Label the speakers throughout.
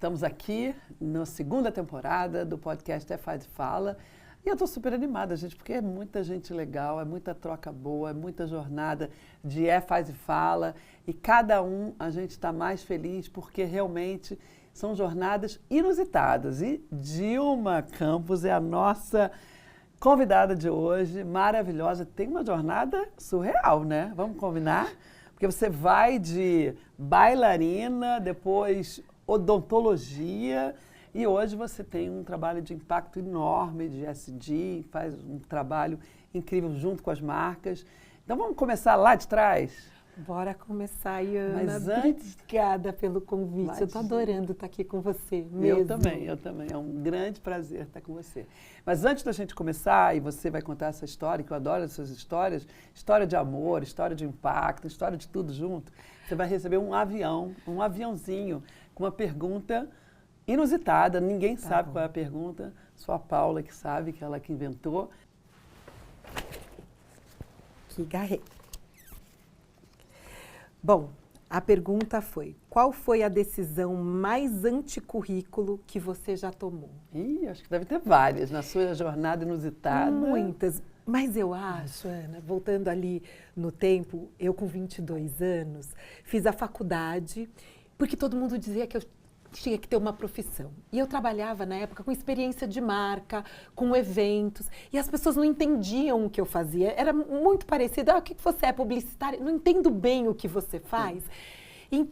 Speaker 1: Estamos aqui na segunda temporada do podcast É Faz e Fala. E eu estou super animada, gente, porque é muita gente legal, é muita troca boa, é muita jornada de É Faz e Fala. E cada um a gente está mais feliz porque realmente são jornadas inusitadas. E Dilma Campos é a nossa convidada de hoje, maravilhosa. Tem uma jornada surreal, né? Vamos combinar? Porque você vai de bailarina, depois odontologia, e hoje você tem um trabalho de impacto enorme de SD, faz um trabalho incrível junto com as marcas. Então vamos começar lá de trás?
Speaker 2: Bora começar, Iana.
Speaker 1: Mas antes...
Speaker 2: Obrigada pelo convite. Eu estou adorando estar aqui com você mesmo.
Speaker 1: Eu também. É um grande prazer estar com você. Mas antes da gente começar, e você vai contar essa história, que eu adoro essas histórias, história de amor, história de impacto, história de tudo junto, você vai receber um aviãozinho, com uma pergunta inusitada. Ninguém sabe qual é a pergunta, só a Paula que sabe, que ela que inventou.
Speaker 2: Que garrei. Bom, a pergunta foi: qual foi a decisão mais anticurrículo que você já tomou?
Speaker 1: Acho que deve ter várias na sua jornada inusitada.
Speaker 2: Muitas. Mas eu acho, Ana, voltando ali no tempo, eu com 22 anos, fiz a faculdade, porque todo mundo dizia que eu tinha que ter uma profissão. E eu trabalhava na época com experiência de marca, com eventos, e as pessoas não entendiam o que eu fazia. Era muito parecido: o que você é, publicitária? Não entendo bem o que você faz. E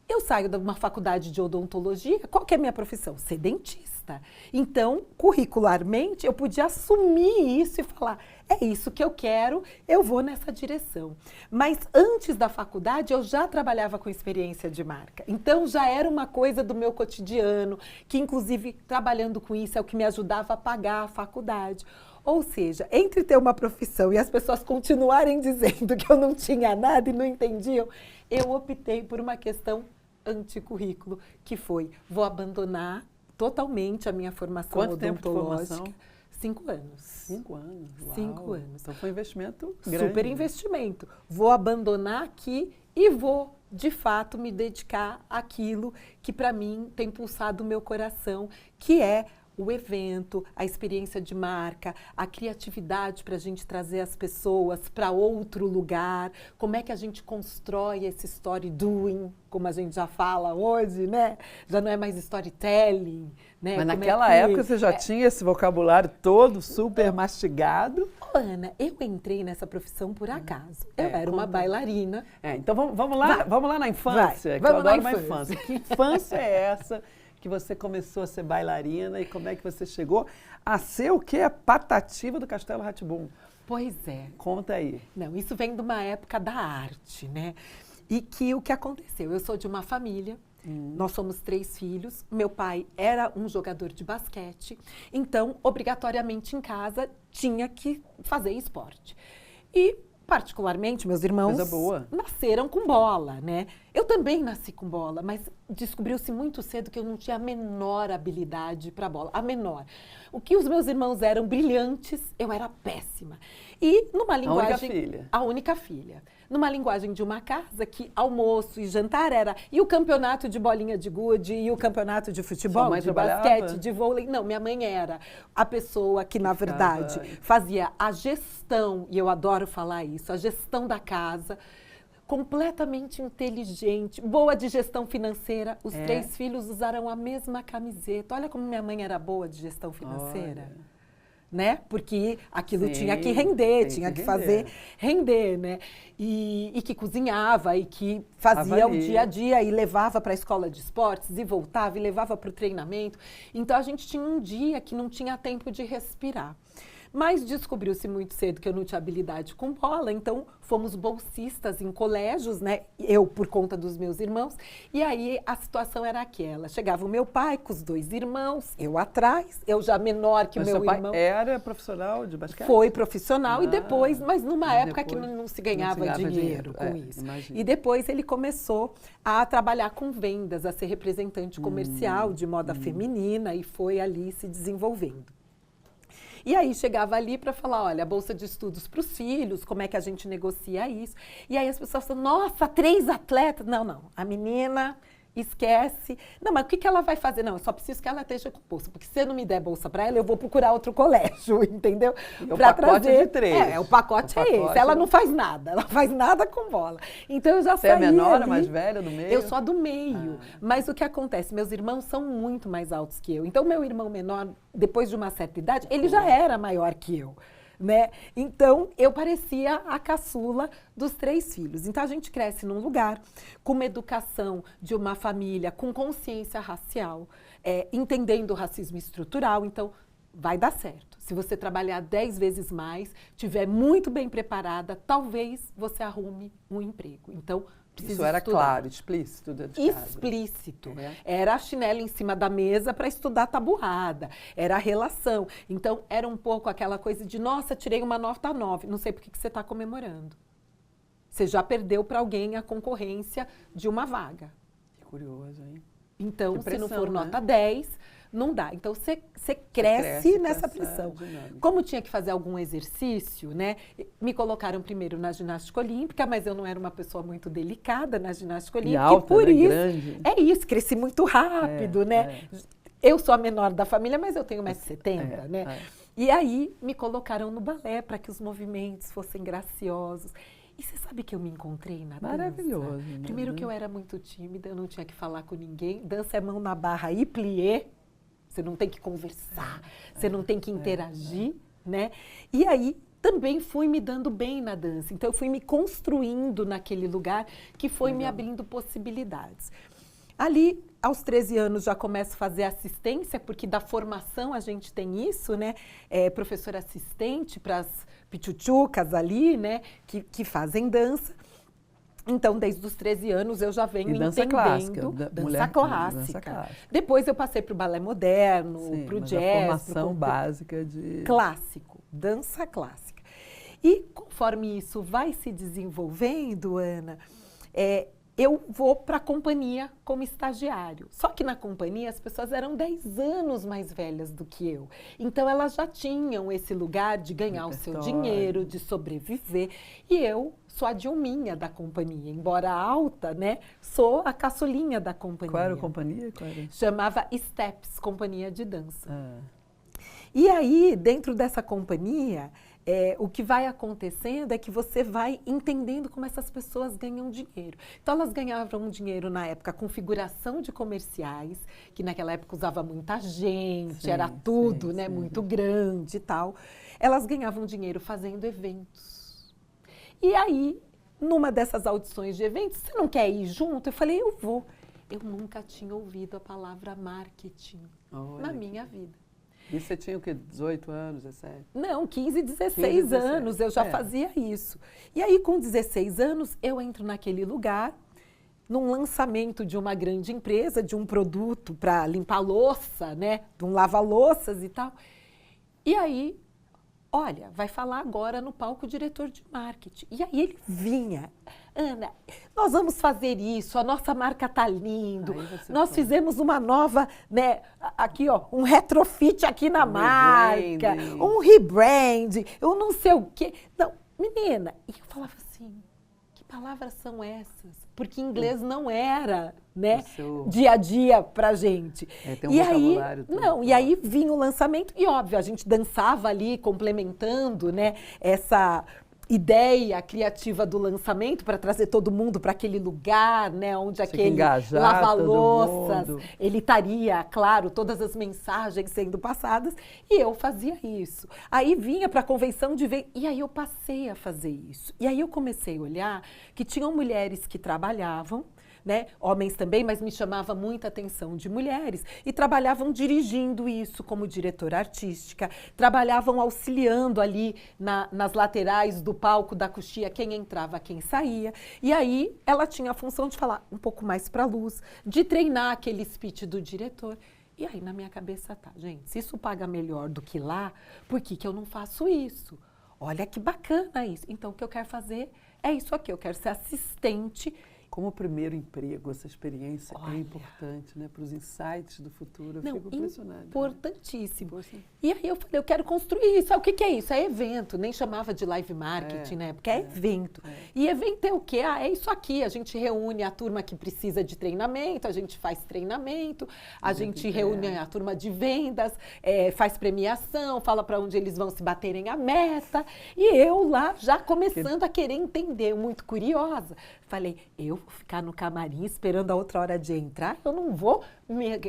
Speaker 2: eu saio de uma faculdade de odontologia, qual que é a minha profissão? Ser dentista. Então, curricularmente, eu podia assumir isso e falar: é isso que eu quero, eu vou nessa direção. Mas antes da faculdade, eu já trabalhava com experiência de marca. Então, já era uma coisa do meu cotidiano, que inclusive, trabalhando com isso, é o que me ajudava a pagar a faculdade. Ou seja, entre ter uma profissão e as pessoas continuarem dizendo que eu não tinha nada e não entendiam, eu optei por uma questão anticurrículo, que foi: vou abandonar totalmente a minha formação odontológica.
Speaker 1: Quanto tempo de formação?
Speaker 2: 5 anos.
Speaker 1: 5 anos? Uau.
Speaker 2: 5 anos.
Speaker 1: Então foi um investimento grande.
Speaker 2: Super investimento. Vou abandonar aqui e vou, de fato, me dedicar àquilo que, para mim, tem pulsado o meu coração, que é o evento, a experiência de marca, a criatividade para a gente trazer as pessoas para outro lugar, como é que a gente constrói esse story doing, como a gente já fala hoje, né? Já não é mais storytelling, né?
Speaker 1: Mas naquela época você já tinha esse vocabulário todo super mastigado.
Speaker 2: Ana, eu entrei nessa profissão por acaso. Eu era uma bailarina.
Speaker 1: Então vamos lá na infância, que eu adoro uma infância. Que infância é essa que você começou a ser bailarina e como é que você chegou a ser o quê? A Patativa do Castelo Rá-Tim-Bum.
Speaker 2: Pois é.
Speaker 1: Conta aí.
Speaker 2: Não, isso vem de uma época da arte, né? E que o que aconteceu? Eu sou de uma família, nós somos 3 filhos, meu pai era um jogador de basquete, então, obrigatoriamente em casa, tinha que fazer esporte. E, particularmente, meus irmãos nasceram com bola, né? Eu também nasci com bola, mas descobriu-se muito cedo que eu não tinha a menor habilidade para bola, a menor. O que os meus irmãos eram brilhantes, eu era péssima. E numa linguagem... A única filha. Numa linguagem de uma casa que almoço e jantar era... E o campeonato de bolinha de gude, e o campeonato de futebol, de basquete, de vôlei. Não, minha mãe era a pessoa que, na verdade, fazia a gestão, e eu adoro falar isso, a gestão da casa, completamente inteligente, boa de gestão financeira. Os 3 filhos usaram a mesma camiseta. Olha como minha mãe era boa de gestão financeira. Né? Porque aquilo tinha que render, tinha que fazer render, né? E que cozinhava e que fazia o dia a dia e levava para a escola de esportes e voltava e levava para o treinamento. Então a gente tinha um dia que não tinha tempo de respirar. Mas descobriu-se muito cedo que eu não tinha habilidade com bola, então fomos bolsistas em colégios, né? Eu por conta dos meus irmãos. E aí a situação era aquela: chegava o meu pai com os 2 irmãos, eu atrás, eu já menor que o meu irmão.
Speaker 1: Seu pai era profissional de basquete?
Speaker 2: Foi profissional e depois, mas numa época que não se ganhava dinheiro com isso. Imagina. E depois ele começou a trabalhar com vendas, a ser representante comercial de moda feminina e foi ali se desenvolvendo. E aí chegava ali para falar: olha, a bolsa de estudos para os filhos, como é que a gente negocia isso? E aí as pessoas falam: nossa, 3 atletas. Não, a menina esquece. Não, mas o que ela vai fazer? Não, eu só preciso que ela esteja com bolsa, porque se eu não me der bolsa para ela, eu vou procurar outro colégio, entendeu?
Speaker 1: O pacote de 3.
Speaker 2: O pacote é esse. Ela não faz nada, ela faz nada com bola. Então eu já
Speaker 1: saí. Você é menor,
Speaker 2: ali,
Speaker 1: a mais velha, do meio?
Speaker 2: Eu sou a do meio. Mas o que acontece? Meus irmãos são muito mais altos que eu. Então meu irmão menor, depois de uma certa idade, ele já era maior que eu. Né? Então, eu parecia a caçula dos 3 filhos. Então, a gente cresce num lugar com uma educação de uma família com consciência racial, entendendo o racismo estrutural. Então, vai dar certo. Se você trabalhar 10 vezes mais, estiver muito bem preparada, talvez você arrume um emprego. Então,
Speaker 1: isso era estudar. Claro, explícito dentro de casa.
Speaker 2: Explícito. Era a chinela em cima da mesa para estudar tabuada. Era a relação. Então, era um pouco aquela coisa de, nossa, tirei uma nota 9. Não sei por que você está comemorando. Você já perdeu para alguém a concorrência de uma vaga.
Speaker 1: Que curioso, hein?
Speaker 2: Então,
Speaker 1: pressão,
Speaker 2: se não for
Speaker 1: né?
Speaker 2: nota 10... não dá. Então, você cresce nessa pressão. Como tinha que fazer algum exercício, né? Me colocaram primeiro na ginástica olímpica, mas eu não era uma pessoa muito delicada na ginástica olímpica.
Speaker 1: E alta,
Speaker 2: por
Speaker 1: né?
Speaker 2: isso,
Speaker 1: Grande.
Speaker 2: É isso, cresci muito rápido, né? Eu sou a menor da família, mas eu tenho 1,70 m, né? E aí, me colocaram no balé para que os movimentos fossem graciosos. E você sabe que eu me encontrei na dança?
Speaker 1: Maravilhoso.
Speaker 2: Primeiro que eu era muito tímida, eu não tinha que falar com ninguém. Dança é mão na barra e plié. Você não tem que conversar, você não tem que interagir, né? E aí, também fui me dando bem na dança. Então, eu fui me construindo naquele lugar que foi me abrindo possibilidades. Ali, aos 13 anos, já começo a fazer assistência, porque da formação a gente tem isso, né? Professora assistente para as pichuchucas ali, né? Que fazem dança. Então, desde os 13 anos, eu já venho
Speaker 1: dança
Speaker 2: entendendo
Speaker 1: clássica,
Speaker 2: dança clássica. Depois eu passei para o balé moderno, para o jazz.
Speaker 1: A formação básica de...
Speaker 2: Clássico, dança clássica. E conforme isso vai se desenvolvendo, Ana, eu vou para a companhia como estagiário. Só que na companhia as pessoas eram 10 anos mais velhas do que eu. Então, elas já tinham esse lugar de ganhar o seu dinheiro, de sobreviver. E eu sou a Dilminha da companhia. Embora alta, né? Sou a caçulinha da companhia.
Speaker 1: Qual era a companhia?
Speaker 2: Chamava Steps, Companhia de Dança. E aí, dentro dessa companhia... o que vai acontecendo é que você vai entendendo como essas pessoas ganham dinheiro. Então, elas ganhavam dinheiro na época com figuração de comerciais, que naquela época usava muita gente, era tudo, né, muito grande e tal. Elas ganhavam dinheiro fazendo eventos. E aí, numa dessas audições de eventos, você não quer ir junto? Eu falei, eu vou. Eu nunca tinha ouvido a palavra marketing na minha vida.
Speaker 1: E você tinha o quê? 18 anos, 17?
Speaker 2: Não, 15, 16 anos, eu já fazia isso. E aí, com 16 anos, eu entro naquele lugar, num lançamento de uma grande empresa, de um produto para limpar louça, né? De um lava-louças e tal. E aí, olha, vai falar agora no palco o diretor de marketing. E aí ele vinha, Ana, nós vamos fazer isso, a nossa marca tá lindo, nós fizemos uma nova, né, aqui ó, um retrofit aqui na marca, um rebrand, eu não sei o quê. Não, menina, e eu falava assim, que palavras são essas? Porque inglês não era, né, dia a dia pra gente.
Speaker 1: Tem um vocabulário todo.
Speaker 2: Não, e aí vinha o lançamento e óbvio, a gente dançava ali complementando, né, essa ideia criativa do lançamento para trazer todo mundo para aquele lugar, né, onde aquele lava-louças, ele estaria, claro, todas as mensagens sendo passadas, e eu fazia isso. Aí vinha para a convenção de ver, e aí eu passei a fazer isso. E aí eu comecei a olhar que tinham mulheres que trabalhavam, né, homens também, mas me chamava muita atenção de mulheres, e trabalhavam dirigindo isso como diretora artística, trabalhavam auxiliando ali nas laterais do palco da coxia, quem entrava, quem saía, e aí ela tinha a função de falar um pouco mais para a luz, de treinar aquele speech do diretor. E aí na minha cabeça tá, gente, se isso paga melhor do que lá, por que que eu não faço isso? Olha que bacana isso. Então o que eu quero fazer é isso aqui, eu quero ser assistente
Speaker 1: Como primeiro emprego, essa experiência
Speaker 2: Olha.
Speaker 1: é importante, né? Para os insights do futuro. Eu
Speaker 2: Não,
Speaker 1: fico impressionada.
Speaker 2: importantíssimo.
Speaker 1: Poxa.
Speaker 2: E aí eu falei, eu quero construir isso. O que que é isso? É evento, nem chamava de live marketing, né? Porque é evento. E evento é o quê? Ah, é isso aqui. A gente reúne a turma que precisa de treinamento, a gente faz treinamento, a gente reúne a turma de vendas, faz premiação, fala para onde eles vão se baterem a meta. E eu lá, já começando a querer entender, muito curiosa. Falei, eu vou ficar no camarim esperando a outra hora de entrar, eu não vou,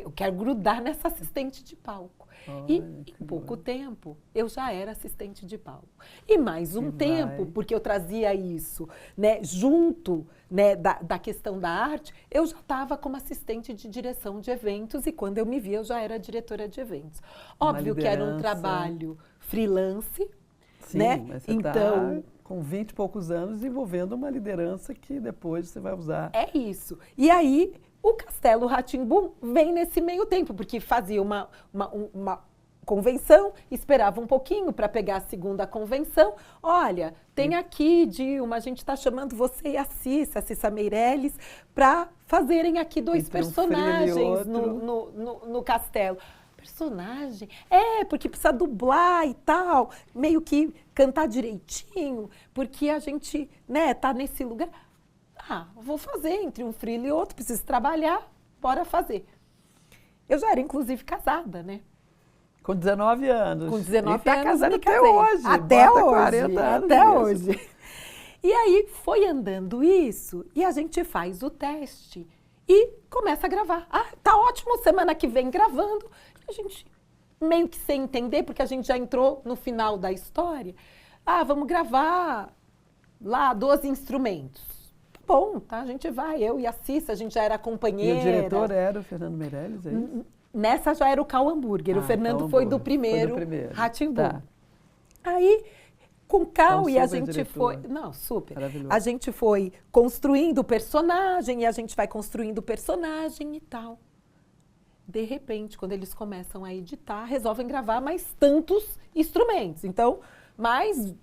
Speaker 2: eu quero grudar nessa assistente de palco. E em pouco tempo, eu já era assistente de palco. E mais um tempo, porque eu trazia isso, né, junto, né, da questão da arte, eu já estava como assistente de direção de eventos e quando eu me vi, eu já era diretora de eventos. Óbvio que era um trabalho freelance,
Speaker 1: Sim,
Speaker 2: né?
Speaker 1: Mas você
Speaker 2: então,
Speaker 1: com 20 e poucos anos, desenvolvendo uma liderança que depois você vai usar.
Speaker 2: É isso. E aí, o Castelo Rá-Tim-Bum vem nesse meio tempo, porque fazia uma convenção, esperava um pouquinho para pegar a segunda convenção. Olha, tem aqui, Dilma, a gente está chamando você e a Cissa Meirelles, para fazerem aqui dois personagens no castelo. Personagem? Porque precisa dublar e tal, meio que cantar direitinho, porque a gente, né, tá nesse lugar. Vou fazer entre um freela e outro, preciso trabalhar, bora fazer. Eu já era, inclusive, casada, né?
Speaker 1: Com 19 anos.
Speaker 2: Com 19
Speaker 1: e tá
Speaker 2: anos
Speaker 1: casada
Speaker 2: me
Speaker 1: até
Speaker 2: casei.
Speaker 1: hoje.
Speaker 2: Até
Speaker 1: Bota
Speaker 2: hoje.
Speaker 1: 40 anos
Speaker 2: até
Speaker 1: mesmo.
Speaker 2: hoje. E aí foi andando isso e a gente faz o teste e começa a gravar. Tá ótimo, semana que vem gravando. A gente meio que sem entender, porque a gente já entrou no final da história. Vamos gravar lá 12 instrumentos. Tá bom, tá? A gente vai, eu e a Cissa, a gente já era companheira.
Speaker 1: E o diretor era o Fernando Meirelles, é isso?
Speaker 2: Nessa já era o Cal Hambúrguer. O Fernando foi do primeiro Rá-Tim-Bum.
Speaker 1: Tá.
Speaker 2: Aí, com o Cal e a gente
Speaker 1: diretor.
Speaker 2: foi... Não, super.
Speaker 1: Maravilhoso.
Speaker 2: A gente foi construindo o personagem e a gente vai construindo o personagem e tal. De repente, quando eles começam a editar, resolvem gravar mais tantos instrumentos. Então, mais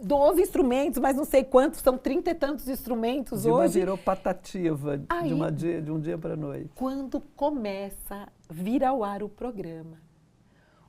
Speaker 2: 12 instrumentos, mais não sei quantos, são 30 e tantos instrumentos
Speaker 1: Dilma
Speaker 2: hoje.
Speaker 1: virou patativa de um dia para a noite.
Speaker 2: Quando começa a vir ao ar o programa,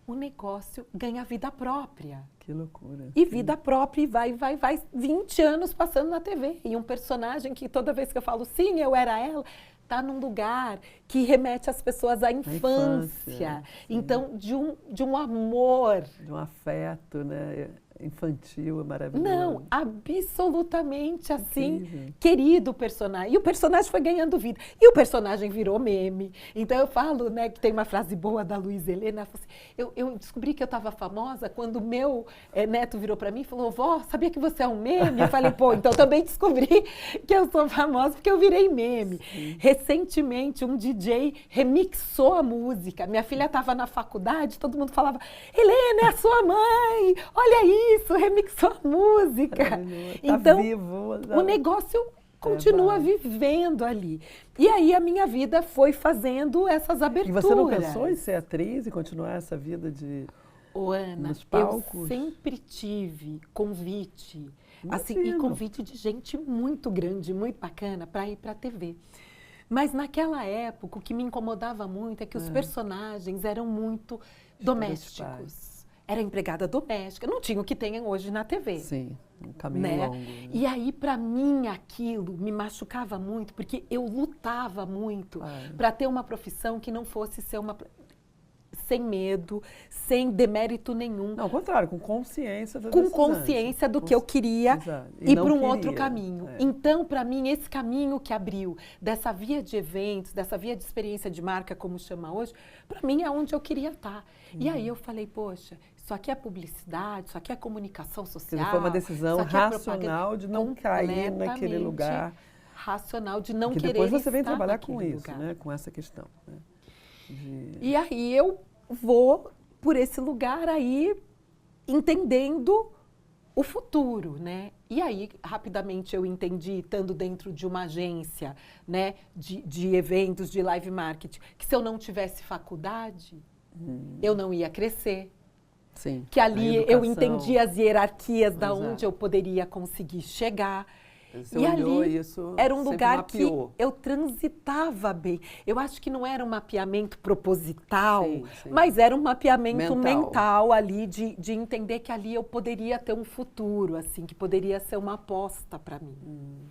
Speaker 2: o negócio ganha vida própria.
Speaker 1: Que loucura.
Speaker 2: E vida própria, e vai, 20 anos passando na TV. E um personagem que toda vez que eu falo, sim, eu era ela, está num lugar que remete as pessoas à infância. Então, de um amor.
Speaker 1: De um afeto, né? Infantil, maravilhoso.
Speaker 2: Não, absolutamente assim,
Speaker 1: Incrível.
Speaker 2: querido o personagem. E o personagem foi ganhando vida. E o personagem virou meme. Então eu falo, né, que tem uma frase boa da Luísa Helena, assim, eu descobri que eu estava famosa quando o meu neto virou para mim e falou, vó, sabia que você é um meme? Eu falei, pô, então também descobri que eu sou famosa porque eu virei meme. Sim. Recentemente, um DJ remixou a música. Minha filha estava na faculdade, todo mundo falava, Helena, é a sua mãe, olha isso, remixou a música.
Speaker 1: Tá
Speaker 2: então,
Speaker 1: vivo,
Speaker 2: o negócio continua vivendo ali. E aí a minha vida foi fazendo essas aberturas.
Speaker 1: E você não pensou em ser atriz e continuar essa vida de
Speaker 2: Ana,
Speaker 1: nos palcos?
Speaker 2: Eu sempre tive convite, assim, e convite de gente muito grande, muito bacana para ir para a TV. Mas naquela época, o que me incomodava muito é que os personagens eram muito domésticos. Era empregada doméstica, não tinha o que tem hoje na TV.
Speaker 1: Sim, um caminho longo. Né?
Speaker 2: E aí, para mim, aquilo me machucava muito, porque eu lutava muito para ter uma profissão que não fosse ser uma... sem medo, sem demérito nenhum.
Speaker 1: Não, ao contrário, com consciência da
Speaker 2: Com consciência do que eu queria ir para um outro caminho. Então, para mim, esse caminho que abriu, dessa via de eventos, dessa via de experiência de marca, como chama hoje, para mim é onde eu queria estar. E aí eu falei, poxa, isso aqui é publicidade, isso aqui é comunicação social.
Speaker 1: Foi uma decisão racional de não cair naquele lugar.
Speaker 2: Racional de não
Speaker 1: que
Speaker 2: querer
Speaker 1: depois você vem
Speaker 2: estar
Speaker 1: trabalhar com isso,
Speaker 2: lugar.
Speaker 1: né? Com essa questão. Né?
Speaker 2: E aí eu vou por esse lugar aí, entendendo o futuro, né? E aí, rapidamente, eu entendi, estando dentro de uma agência, né, de eventos, de live marketing, que se eu não tivesse faculdade, eu não ia crescer.
Speaker 1: Sim,
Speaker 2: que ali eu entendi as hierarquias da onde eu poderia conseguir chegar.
Speaker 1: Você
Speaker 2: e
Speaker 1: olhou
Speaker 2: ali
Speaker 1: isso,
Speaker 2: era um
Speaker 1: sempre
Speaker 2: lugar
Speaker 1: mapeou.
Speaker 2: que eu transitava bem. Eu acho que não era um mapeamento proposital,
Speaker 1: Sim, sim.
Speaker 2: mas era um mapeamento
Speaker 1: Mental.
Speaker 2: mental ali, de entender que ali eu poderia ter um futuro, assim, que poderia ser uma aposta para mim.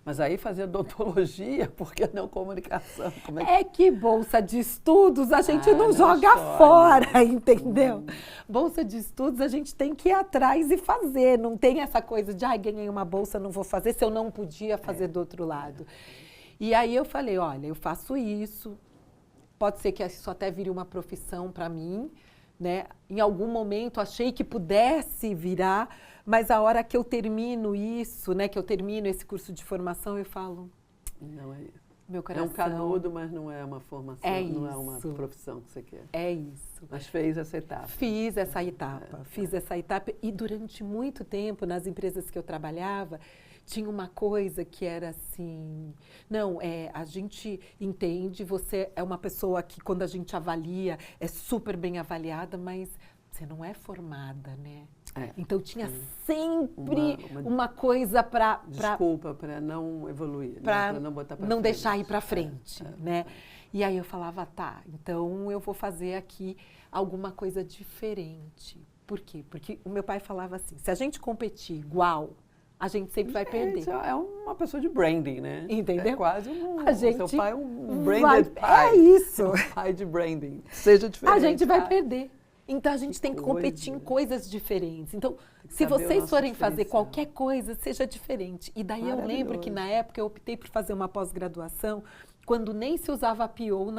Speaker 1: Mas aí fazer odontologia, por que não comunicação? Como é que...
Speaker 2: É que bolsa de estudos a gente não
Speaker 1: não
Speaker 2: joga
Speaker 1: escolhe.
Speaker 2: fora, entendeu? Bolsa de estudos a gente tem que ir atrás e fazer. Não tem essa coisa de, ganhei uma bolsa, não vou fazer, se eu não podia fazer do outro lado. E aí eu falei, olha, eu faço isso, pode ser que isso até vire uma profissão para mim, né? Em algum momento achei que pudesse virar, mas a hora que eu termino isso, né, que eu termino esse curso de formação, eu falo,
Speaker 1: Não é isso.
Speaker 2: meu coração...
Speaker 1: É um canudo, mas não é uma formação, não é uma profissão que você quer.
Speaker 2: É isso.
Speaker 1: Mas fez essa etapa.
Speaker 2: Fiz essa etapa. E durante muito tempo, nas empresas que eu trabalhava, tinha uma coisa que era assim, não, a gente entende, você é uma pessoa que quando a gente avalia, é super bem avaliada, mas você não é formada, né? Então tinha sempre uma coisa para...
Speaker 1: Desculpa, para não evoluir,
Speaker 2: para
Speaker 1: não botar para
Speaker 2: não
Speaker 1: frente.
Speaker 2: deixar ir para frente, né? E aí eu falava, tá, então eu vou fazer aqui alguma coisa diferente. Por quê? Porque o meu pai falava assim, se a gente competir igual, a gente sempre vai perder.
Speaker 1: É uma pessoa de branding, né?
Speaker 2: Entendeu?
Speaker 1: É quase
Speaker 2: seu
Speaker 1: pai é um branded pai.
Speaker 2: É isso.
Speaker 1: Um pai de branding. Seja diferente.
Speaker 2: A gente vai perder. Então, a gente tem que competir em coisas diferentes. Então, se vocês forem fazer qualquer coisa, seja diferente. E daí eu lembro que, na época, eu optei por fazer uma pós-graduação, quando nem se usava PMO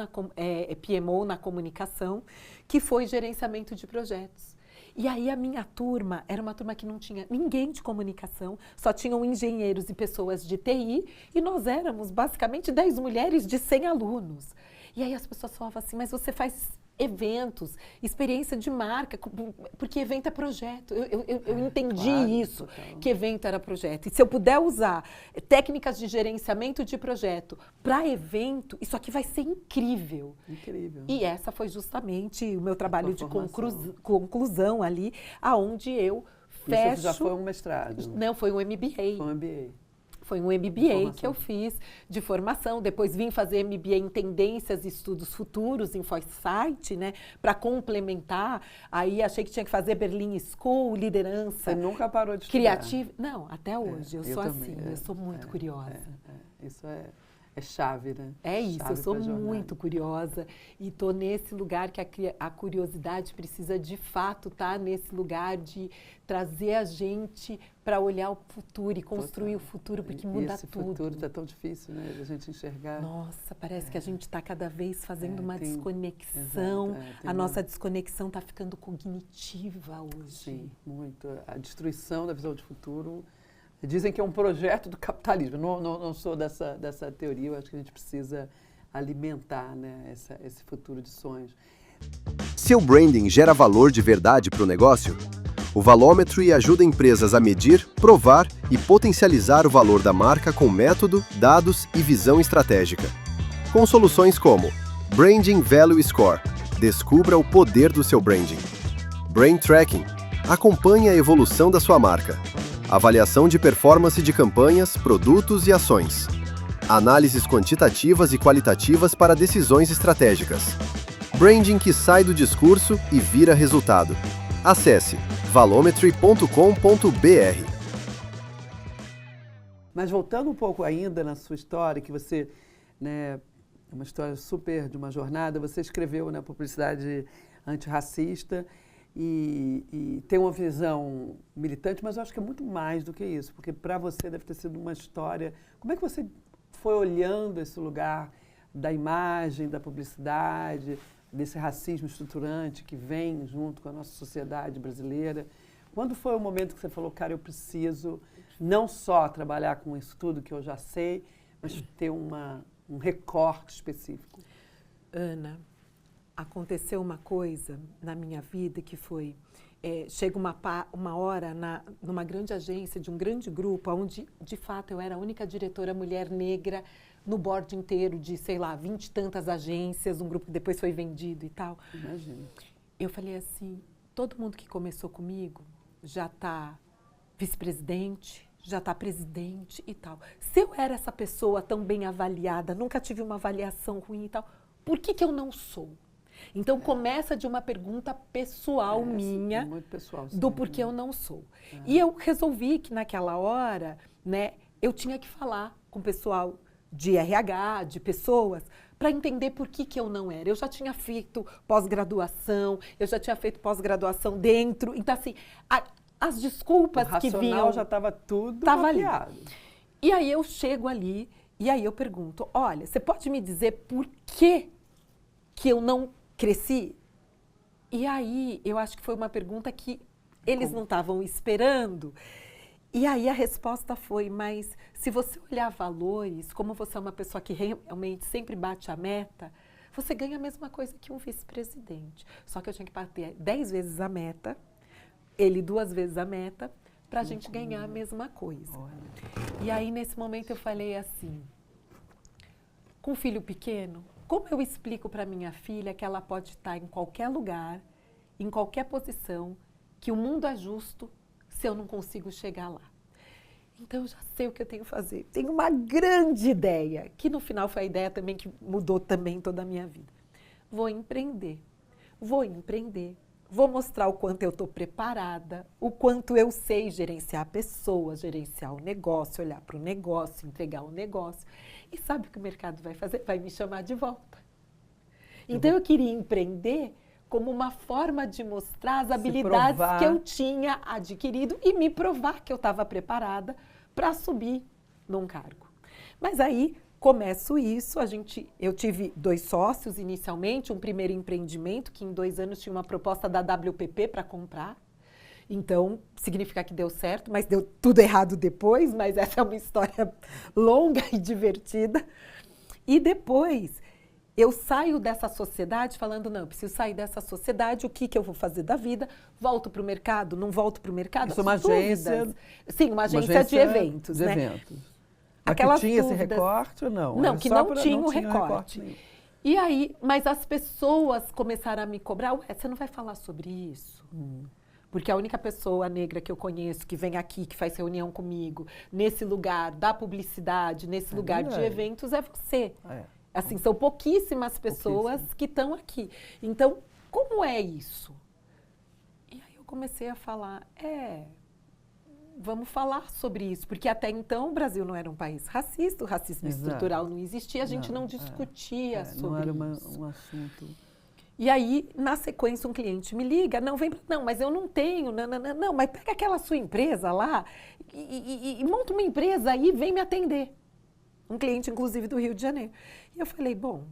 Speaker 2: na comunicação, que foi gerenciamento de projetos. E aí a minha turma era uma turma que não tinha ninguém de comunicação, só tinham engenheiros e pessoas de TI, e nós éramos basicamente 10 mulheres de 100 alunos. E aí as pessoas falavam assim, mas você faz eventos, experiência de marca, porque evento é projeto. Eu entendi isso, total. Que evento era projeto. E se eu puder usar técnicas de gerenciamento de projeto para evento, isso aqui vai ser incrível.
Speaker 1: Incrível.
Speaker 2: E essa foi justamente o meu trabalho de conclusão ali, aonde eu fecho...
Speaker 1: Isso já foi um mestrado?
Speaker 2: Não, foi um MBA.
Speaker 1: Foi um MBA.
Speaker 2: Foi um MBA que eu fiz de formação. Depois vim fazer MBA em Tendências e Estudos Futuros, em Foresight, né? Para complementar. Aí achei que tinha que fazer Berlin School, liderança.
Speaker 1: Você nunca parou de estudar?
Speaker 2: Criativa. Não, até hoje. Eu sou
Speaker 1: também,
Speaker 2: assim, eu sou muito curiosa.
Speaker 1: Isso é chave, né?
Speaker 2: É isso,
Speaker 1: chave
Speaker 2: eu sou muito curiosa e estou nesse lugar que a curiosidade precisa de fato estar nesse lugar de trazer a gente para olhar o futuro e construir o futuro, porque muda
Speaker 1: esse
Speaker 2: tudo.
Speaker 1: Esse futuro está tão difícil, né, de a gente enxergar.
Speaker 2: Nossa, parece que a gente está cada vez fazendo uma desconexão. A nossa desconexão está ficando cognitiva hoje.
Speaker 1: Sim, muito. A destruição da visão de futuro. Dizem que é um projeto do capitalismo. Não sou dessa teoria, eu acho que a gente precisa alimentar, né, esse futuro de sonhos.
Speaker 3: Seu branding gera valor de verdade para o negócio? O Valômetro ajuda empresas a medir, provar e potencializar o valor da marca com método, dados e visão estratégica. Com soluções como Branding Value Score, descubra o poder do seu branding. Brand Tracking, acompanhe a evolução da sua marca. Avaliação de performance de campanhas, produtos e ações. Análises quantitativas e qualitativas para decisões estratégicas. Branding que sai do discurso e vira resultado. Acesse valometry.com.br.
Speaker 1: Mas voltando um pouco ainda na sua história, que você, né, é uma história super de uma jornada, você escreveu na publicidade antirracista, e tem uma visão militante, mas eu acho que é muito mais do que isso, porque para você deve ter sido uma história... Como é que você foi olhando esse lugar da imagem, da publicidade, desse racismo estruturante que vem junto com a nossa sociedade brasileira? Quando foi o momento que você falou, cara, eu preciso não só trabalhar com isso tudo que eu já sei, mas ter um recorte específico?
Speaker 2: Ana, aconteceu uma coisa na minha vida que foi... chega uma hora numa grande agência, de um grande grupo, onde, de fato, eu era a única diretora mulher negra no board inteiro de, sei lá, 20 e tantas agências, um grupo que depois foi vendido e tal.
Speaker 1: Imagina.
Speaker 2: Eu falei assim, todo mundo que começou comigo já está vice-presidente, já está presidente e tal. Se eu era essa pessoa tão bem avaliada, nunca tive uma avaliação ruim e tal, por que eu não sou? Então, começa de uma pergunta pessoal minha,
Speaker 1: muito pessoal,
Speaker 2: do porquê eu não sou. E eu resolvi que naquela hora, né, eu tinha que falar com o pessoal de RH, de pessoas, para entender por que eu não era. Eu já tinha feito pós-graduação, eu já tinha feito pós-graduação dentro. Então, assim, as desculpas que vinham...
Speaker 1: já estava tudo
Speaker 2: mapeado. E aí eu chego ali, e aí eu pergunto, olha, você pode me dizer por que eu não cresci? E aí, eu acho que foi uma pergunta que eles não estavam esperando. E aí a resposta foi, mas se você olhar valores, como você é uma pessoa que realmente sempre bate a meta, você ganha a mesma coisa que um vice-presidente. Só que eu tinha que bater 10 vezes a meta, ele 2 vezes a meta, para a gente ganhar a mesma coisa. E aí, nesse momento, eu falei assim, com um filho pequeno, como eu explico para minha filha que ela pode estar em qualquer lugar, em qualquer posição, que o mundo é justo se eu não consigo chegar lá? Então, eu já sei o que eu tenho que fazer. Tenho uma grande ideia, que no final foi a ideia também que mudou também toda a minha vida. Vou empreender. Vou mostrar o quanto eu estou preparada, o quanto eu sei gerenciar pessoas, gerenciar o negócio, olhar para o negócio, entregar o negócio. E sabe o que o mercado vai fazer? Vai me chamar de volta. Então, eu queria empreender como uma forma de mostrar as habilidades que eu tinha adquirido e me provar que eu estava preparada para subir num cargo. Mas aí, começo isso, eu tive 2 sócios inicialmente, um primeiro empreendimento que em 2 anos tinha uma proposta da WPP para comprar. Então, significa que deu certo, mas deu tudo errado depois, mas essa é uma história longa e divertida. E depois, eu saio dessa sociedade falando, não, eu preciso sair dessa sociedade, o que eu vou fazer da vida? Volto para o mercado, não volto para o mercado?
Speaker 1: Isso é uma agência?
Speaker 2: Sim, uma agência de eventos,
Speaker 1: de
Speaker 2: né?
Speaker 1: eventos.
Speaker 2: Aquelas
Speaker 1: que tinha
Speaker 2: dúvidas...
Speaker 1: esse recorte ou não?
Speaker 2: Não, que não tinha o recorte. E aí, mas as pessoas começaram a me cobrar, ué, você não vai falar sobre isso? Porque a única pessoa negra que eu conheço que vem aqui, que faz reunião comigo, nesse lugar da publicidade, nesse lugar de eventos, é você. Assim, são pouquíssimas pessoas que estão aqui. Então, como é isso? E aí eu comecei a falar, vamos falar sobre isso, porque até então o Brasil não era um país racista, o racismo estrutural não existia, a gente não discutia sobre isso.
Speaker 1: Um assunto...
Speaker 2: E aí, na sequência, um cliente me liga, não, mas eu não tenho, não, mas pega aquela sua empresa lá e monta uma empresa aí e vem me atender. Um cliente, inclusive, do Rio de Janeiro. E eu falei, bom,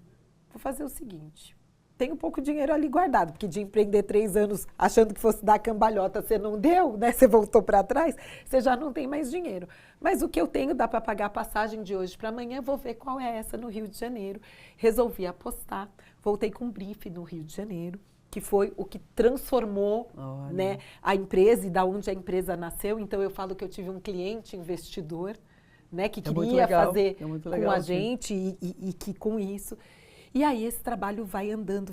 Speaker 2: vou fazer o seguinte, tem um pouco de dinheiro ali guardado, porque de empreender 3 anos achando que fosse dar cambalhota, você não deu, né? Você voltou para trás, você já não tem mais dinheiro. Mas o que eu tenho dá para pagar a passagem de hoje para amanhã, vou ver qual é essa no Rio de Janeiro. Resolvi apostar, voltei com um briefing no Rio de Janeiro, que foi o que transformou, né, a empresa e da onde a empresa nasceu. Então, eu falo que eu tive um cliente investidor, né, que queria fazer com a gente e que com isso... E aí esse trabalho vai andando.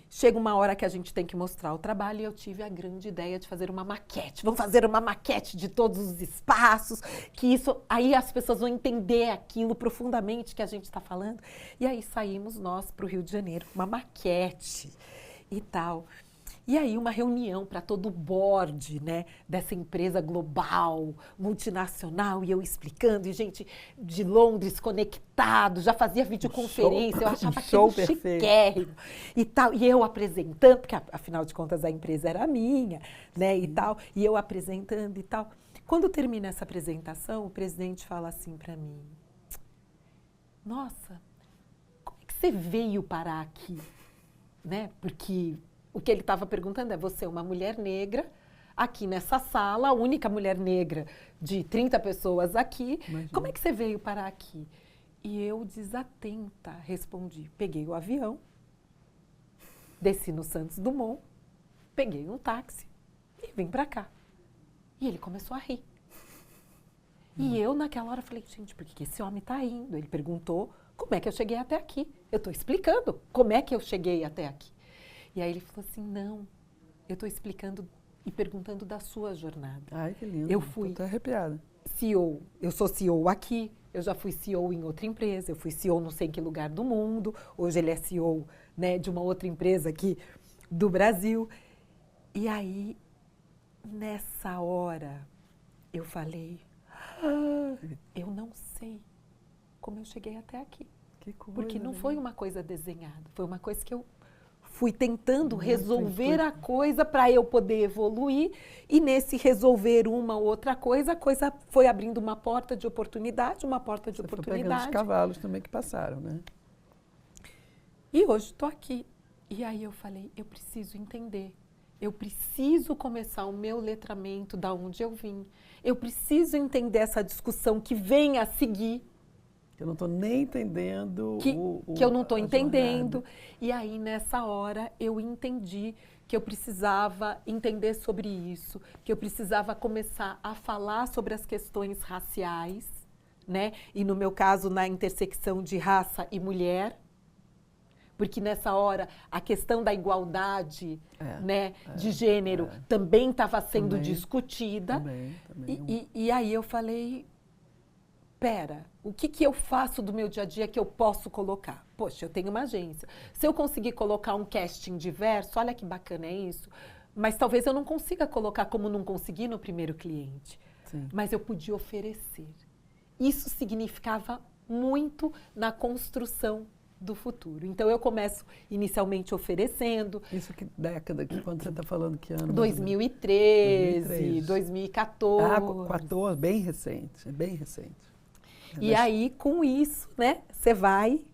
Speaker 2: Chega uma hora que a gente tem que mostrar o trabalho e eu tive a grande ideia de fazer uma maquete. Vamos fazer uma maquete de todos os espaços, que isso, aí as pessoas vão entender aquilo profundamente que a gente está falando. E aí saímos nós para o Rio de Janeiro, uma maquete e tal. E aí uma reunião para todo o board, né, dessa empresa global, multinacional, e eu explicando, e gente de Londres conectado, já fazia videoconferência, eu achava aquilo chiquérrimo e tal, e eu apresentando, porque afinal de contas a empresa era minha, né, e tal, e eu apresentando e tal. Quando termina essa apresentação, o presidente fala assim para mim, nossa, como é que você veio parar aqui, né, porque... O que ele estava perguntando é, você é uma mulher negra aqui nessa sala, a única mulher negra de 30 pessoas aqui, como é que você veio parar aqui? E eu, desatenta, respondi, peguei o avião, desci no Santos Dumont, peguei um táxi e vim para cá. E ele começou a rir. E eu, naquela hora, falei, gente, por que esse homem está indo? Ele perguntou, como é que eu cheguei até aqui? Eu estou explicando como é que eu cheguei até aqui. E aí ele falou assim, não, eu estou explicando e perguntando da sua jornada.
Speaker 1: Ai, que lindo.
Speaker 2: Eu fui.
Speaker 1: Tô até arrepiada.
Speaker 2: CEO, eu sou CEO aqui, eu já fui CEO em outra empresa, eu fui CEO não sei em que lugar do mundo, hoje ele é CEO, né, de uma outra empresa aqui do Brasil. E aí, nessa hora, eu falei, eu não sei como eu cheguei até aqui.
Speaker 1: Que coisa,
Speaker 2: Porque não
Speaker 1: né?
Speaker 2: foi uma coisa desenhada, foi uma coisa que eu fui tentando resolver a coisa para eu poder evoluir, e nesse resolver uma ou outra coisa, a coisa foi abrindo uma porta de oportunidade, uma porta de
Speaker 1: Você foi pegando
Speaker 2: oportunidade.
Speaker 1: os cavalos também que passaram, né?
Speaker 2: E hoje estou aqui. E aí eu falei, eu preciso entender. Eu preciso começar o meu letramento da onde eu vim. Eu preciso entender essa discussão que vem a seguir.
Speaker 1: Eu não estou nem entendendo
Speaker 2: Que eu não estou
Speaker 1: a
Speaker 2: entendendo.
Speaker 1: jornada.
Speaker 2: E aí, nessa hora, eu entendi que eu precisava entender sobre isso, que eu precisava começar a falar sobre as questões raciais, né? E no meu caso, na intersecção de raça e mulher, porque nessa hora a questão da igualdade, né, de gênero também estava sendo
Speaker 1: Também,
Speaker 2: discutida.
Speaker 1: Também.
Speaker 2: E aí eu falei, pera, o que eu faço do meu dia a dia que eu posso colocar? Poxa, eu tenho uma agência. Se eu conseguir colocar um casting diverso, olha que bacana é isso, mas talvez eu não consiga colocar como não consegui no primeiro cliente.
Speaker 1: Sim.
Speaker 2: Mas eu podia oferecer. Isso significava muito na construção do futuro. Então, eu começo inicialmente oferecendo.
Speaker 1: Isso que década, quando você está falando que ano?
Speaker 2: 2013, 2014.
Speaker 1: Ah, 14, bem recente, bem recente.
Speaker 2: E aí, com isso, né, você vai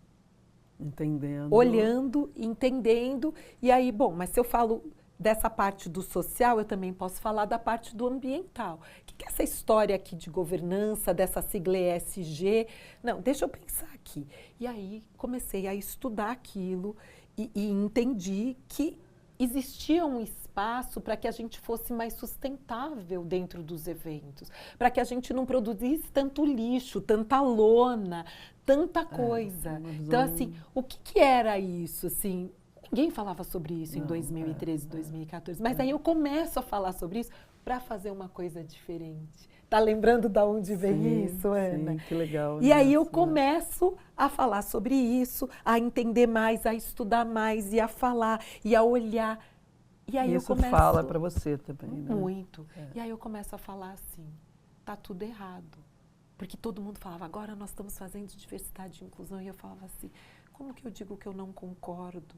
Speaker 1: entendendo,
Speaker 2: olhando, entendendo. E aí, bom, mas se eu falo dessa parte do social, eu também posso falar da parte do ambiental. O que é essa história aqui de governança, dessa sigla ESG? Não, deixa eu pensar aqui. E aí comecei a estudar aquilo e entendi que existia um espaço para que a gente fosse mais sustentável dentro dos eventos, para que a gente não produzisse tanto lixo, tanta lona, tanta coisa. Então, assim, o que era isso, assim? Ninguém falava sobre isso em 2013, 2014, mas aí eu começo a falar sobre isso para fazer uma coisa diferente. Tá lembrando de onde vem isso, Ana?
Speaker 1: Sim, que legal.
Speaker 2: E aí eu começo a falar sobre isso, a entender mais, a estudar mais e a falar e a olhar. E aí
Speaker 1: isso
Speaker 2: eu começo
Speaker 1: fala para você também, né?
Speaker 2: Muito. E aí eu começo a falar assim, tá tudo errado. Porque todo mundo falava, agora nós estamos fazendo diversidade e inclusão. E eu falava assim, como que eu digo que eu não concordo?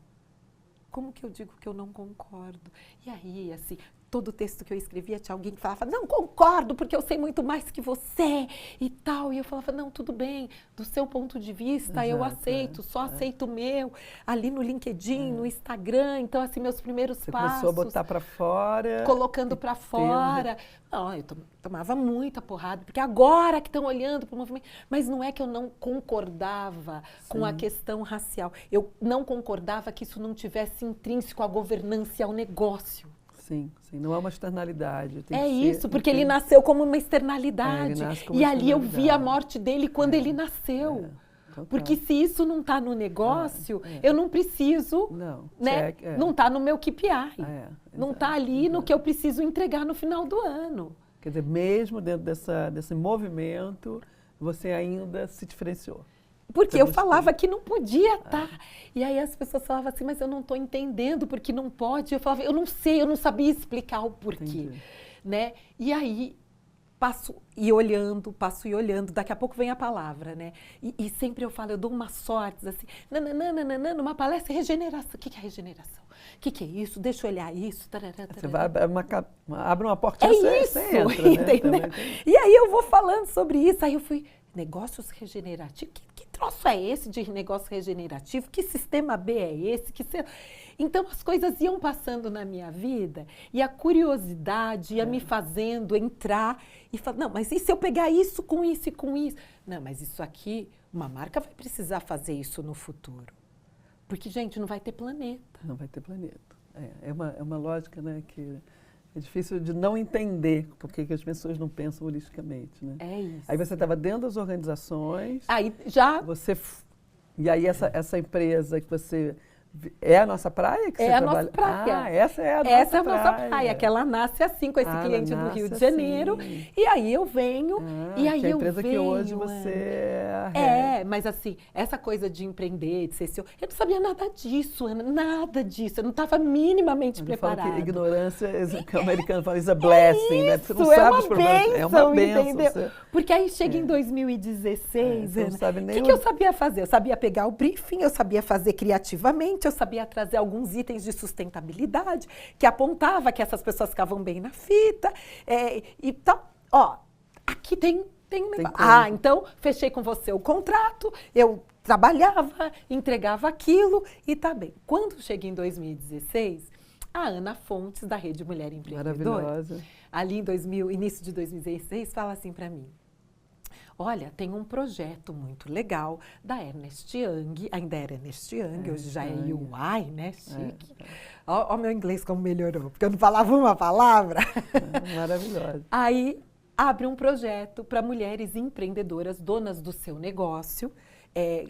Speaker 2: Como que eu digo que eu não concordo? E aí, assim, todo texto que eu escrevia tinha alguém que falava, não concordo, porque eu sei muito mais que você e tal. E eu falava, não, tudo bem, do seu ponto de vista, eu aceito, só aceito o meu, ali no LinkedIn, no Instagram. Então, assim, meus primeiros
Speaker 1: Você
Speaker 2: passos.
Speaker 1: começou a botar para fora.
Speaker 2: Colocando para fora. Não, eu tomava muita porrada, porque agora que estão olhando para o movimento. Mas não é que eu não concordava com a questão racial. Eu não concordava que isso não tivesse intrínseco à governança e ao negócio.
Speaker 1: Sim, não é uma externalidade.
Speaker 2: É isso, porque ele nasceu como uma externalidade. E ali eu vi a morte dele quando ele nasceu. Porque se isso não está no negócio, eu não preciso, né? Não está no meu KPI. Não está ali no que eu preciso entregar no final do ano.
Speaker 1: Quer dizer, mesmo dentro desse movimento, você ainda se diferenciou.
Speaker 2: Porque eu falava que não podia estar. E aí as pessoas falavam assim, mas eu não estou entendendo porque não pode. Eu falava, eu não sei, eu não sabia explicar o porquê. Né? E aí passo e olhando, daqui a pouco vem a palavra, né? E sempre eu falo, eu dou umas sortes assim, numa palestra, regeneração. O que é regeneração? O que é isso? Deixa eu olhar isso.
Speaker 1: Você vai, abre uma portinha, você entra,
Speaker 2: entendeu?
Speaker 1: Né?
Speaker 2: E aí eu vou falando sobre isso, aí eu fui, negócios regenerativos, que troço é esse de negócio regenerativo? Que sistema B é esse? Então, as coisas iam passando na minha vida e a curiosidade ia me fazendo entrar e falar, não, mas e se eu pegar isso com isso e com isso? Não, mas isso aqui, uma marca vai precisar fazer isso no futuro. Porque, gente, não vai ter planeta.
Speaker 1: Não vai ter planeta. É uma lógica, né, que é difícil de não entender por que as pessoas não pensam holisticamente, né?
Speaker 2: É isso.
Speaker 1: Aí você estava dentro das organizações.
Speaker 2: Aí já...
Speaker 1: E aí essa empresa que você É a nossa praia que você
Speaker 2: É a
Speaker 1: trabalha?
Speaker 2: nossa praia.
Speaker 1: Ah, essa é a nossa
Speaker 2: Essa é a
Speaker 1: praia.
Speaker 2: nossa praia, que ela nasce assim, com esse
Speaker 1: Ah,
Speaker 2: cliente
Speaker 1: ela
Speaker 2: do Rio
Speaker 1: nasce
Speaker 2: de Janeiro.
Speaker 1: assim.
Speaker 2: E aí eu venho, e aí
Speaker 1: que é a
Speaker 2: eu
Speaker 1: empresa
Speaker 2: venho,
Speaker 1: que hoje
Speaker 2: Ana.
Speaker 1: você é a head.
Speaker 2: É, mas assim, essa coisa de empreender, de ser CEO, eu não sabia nada disso, Ana, nada disso. Eu não estava minimamente
Speaker 1: Eu falo
Speaker 2: preparada.
Speaker 1: que ignorância, que o americano fala, is a blessing, né? Porque você não
Speaker 2: Isso,
Speaker 1: sabe os problemas. É uma benção.
Speaker 2: entendeu?
Speaker 1: Você
Speaker 2: Porque aí chega em 2016,
Speaker 1: você não
Speaker 2: Ana,
Speaker 1: sabe
Speaker 2: o
Speaker 1: nem
Speaker 2: que eu sabia fazer? Eu sabia pegar o briefing, eu sabia fazer criativamente, eu sabia trazer alguns itens de sustentabilidade, que apontava que essas pessoas ficavam bem na fita, e tal. Ó, aqui tem um negócio.
Speaker 1: coisa.
Speaker 2: Então, fechei com você o contrato, eu trabalhava, entregava aquilo e tá bem. Quando cheguei em 2016, a Ana Fontes, da Rede Mulher Empreendedora,
Speaker 1: Maravilhosa.
Speaker 2: ali início de 2016, fala assim para mim: olha, tem um projeto muito legal da Ernest Young, ainda era Ernest Young, hoje já é UI, né? Chique. Ó, meu inglês como melhorou, porque eu não falava uma palavra.
Speaker 1: Maravilhosa.
Speaker 2: Aí abre um projeto para mulheres empreendedoras, donas do seu negócio,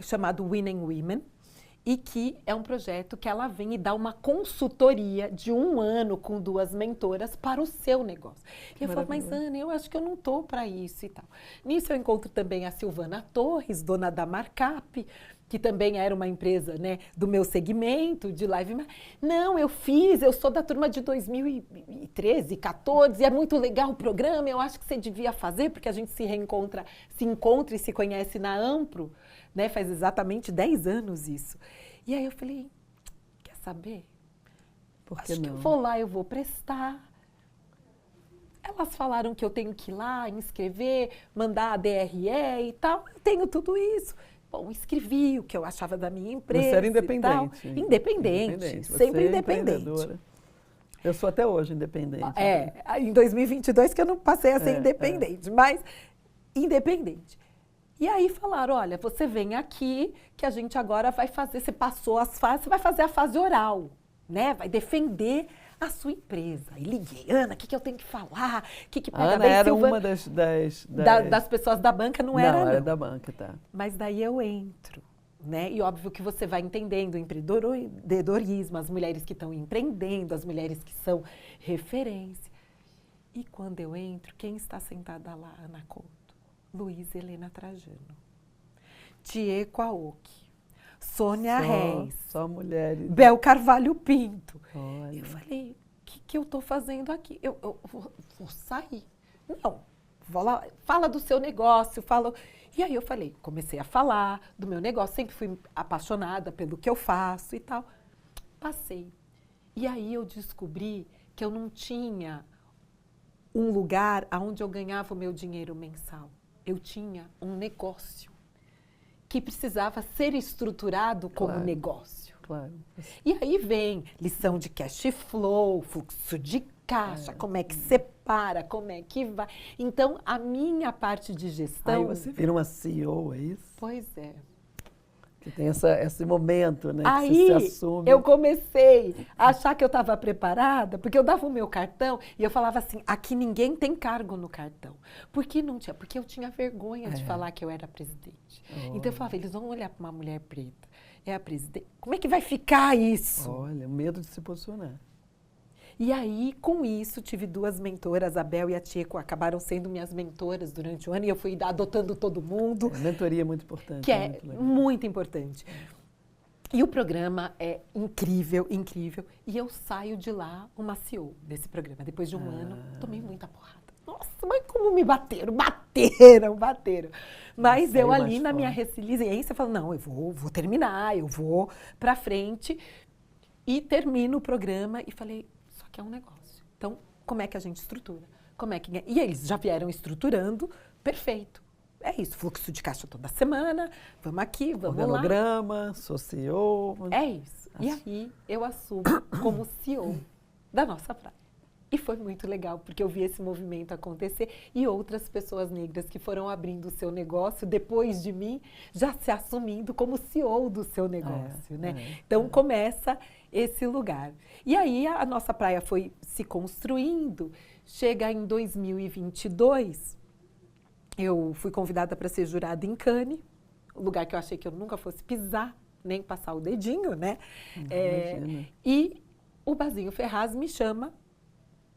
Speaker 2: chamado Winning Women, e que é um projeto que ela vem e dá uma consultoria de 1 ano com 2 mentoras para o seu negócio. E eu falo, mas Ana, eu acho que eu não estou para isso e tal. Nisso eu encontro também a Silvana Torres, dona da Markup, que também era uma empresa, né, do meu segmento de live. Não, eu sou da turma de 2013, 14, é muito legal o programa, eu acho que você devia fazer, porque a gente se encontra e se conhece na Ampro, né, faz exatamente 10 anos isso. E aí eu falei, quer saber?
Speaker 1: Por que
Speaker 2: acho
Speaker 1: não?
Speaker 2: que eu vou lá, eu vou prestar. Elas falaram que eu tenho que ir lá, inscrever, mandar a DRE e tal, eu tenho tudo isso. Bom, escrevi o que eu achava da minha empresa.
Speaker 1: Você era independente.
Speaker 2: Independente, sempre independente.
Speaker 1: Eu sou até hoje independente.
Speaker 2: Em 2022 que eu não passei a ser independente, mas independente. E aí falaram, olha, você vem aqui que a gente agora vai fazer, você passou as fases, você vai fazer a fase oral, né? Vai defender a sua empresa. E liguei, Ana, o que eu tenho que falar? O que pega
Speaker 1: Ana
Speaker 2: bem?
Speaker 1: era
Speaker 2: Silvana,
Speaker 1: uma das
Speaker 2: pessoas da banca, não era,
Speaker 1: Não, era da banca, tá.
Speaker 2: Mas daí eu entro, né? E óbvio que você vai entendendo o empreendedorismo, as mulheres que estão empreendendo, as mulheres que são referência. E quando eu entro, quem está sentada lá, Ana Couto? Luísa Helena Trajano, Tieco Aoki, Sônia Reis,
Speaker 1: só mulheres.
Speaker 2: Bel Carvalho Pinto.
Speaker 1: Olha.
Speaker 2: Eu falei, o que eu estou fazendo aqui? Eu vou sair. Não, vou lá, fala do seu negócio, fala. E aí eu falei, comecei a falar do meu negócio, sempre fui apaixonada pelo que eu faço e tal. Passei. E aí eu descobri que eu não tinha um lugar onde eu ganhava o meu dinheiro mensal. Eu tinha um negócio que precisava ser estruturado como negócio.
Speaker 1: Claro.
Speaker 2: E aí vem lição de cash flow, fluxo de caixa, como é que separa, como é que vai. Então, a minha parte de gestão...
Speaker 1: Aí você vira uma CEO, é isso?
Speaker 2: Pois é.
Speaker 1: Que tem esse momento, né?
Speaker 2: Aí,
Speaker 1: que você se assume.
Speaker 2: eu comecei a achar que eu estava preparada, porque eu dava o meu cartão e eu falava assim, aqui ninguém tem cargo no cartão. Por que não tinha? Porque eu tinha vergonha de falar que eu era presidente. Então eu falava, eles vão olhar para uma mulher preta, é a presidente. Como é que vai ficar isso?
Speaker 1: Olha, medo de se posicionar.
Speaker 2: E aí, com isso, tive 2 mentoras, a Bel e a Tieco, acabaram sendo minhas mentoras durante o ano e eu fui adotando todo mundo.
Speaker 1: Mentoria é muito importante.
Speaker 2: Que é muito importante. E o programa é incrível, incrível. E eu saio de lá uma CEO desse programa. Depois de 1 ano, tomei muita porrada. Nossa, mas como me bateram? Bateram. Mas eu ali na minha resiliência, falo, não, eu vou terminar, eu vou pra frente. E termino o programa e falei, só que é um negócio. Então, como é que a gente estrutura? Como é que... E eles já vieram estruturando, perfeito. É isso, fluxo de caixa toda semana, vamos aqui, vamos lá.
Speaker 1: Organograma, sou CEO.
Speaker 2: É isso. E aí eu assumo como CEO da nossa praia. E foi muito legal, porque eu vi esse movimento acontecer e outras pessoas negras que foram abrindo o seu negócio depois de mim, já se assumindo como CEO do seu negócio, né? Então começa esse lugar. E aí a nossa praia foi se construindo, chega em 2022, eu fui convidada para ser jurada em Cannes, um lugar que eu achei que eu nunca fosse pisar, nem passar o dedinho, né?
Speaker 1: Imagina.
Speaker 2: E o Basinho Ferraz me chama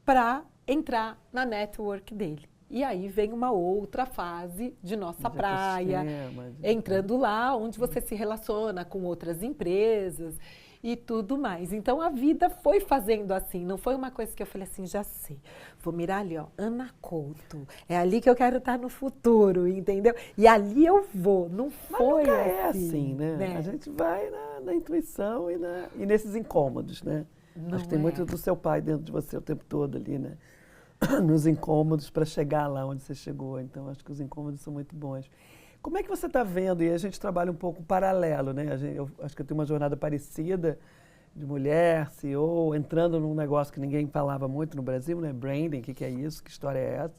Speaker 2: para entrar na network dele. E aí vem uma outra fase de nossa praia, entrando lá onde você se relaciona com outras empresas e tudo mais. Então a vida foi fazendo assim, não foi uma coisa que eu falei assim, já sei, vou mirar ali, ó, Ana Couto, é ali que eu quero estar no futuro, entendeu? E ali eu vou, não foi
Speaker 1: nunca
Speaker 2: assim.
Speaker 1: É assim, né? A gente vai na intuição e nesses incômodos, né? Acho que tem muito do seu pai dentro de você o tempo todo ali, né? Nos incômodos para chegar lá onde você chegou. Então, acho que os incômodos são muito bons. Como é que você está vendo? E a gente trabalha um pouco paralelo, né? Eu acho que eu tenho uma jornada parecida de mulher, CEO, entrando num negócio que ninguém falava muito no Brasil, né? Branding, o que é isso? Que história é essa?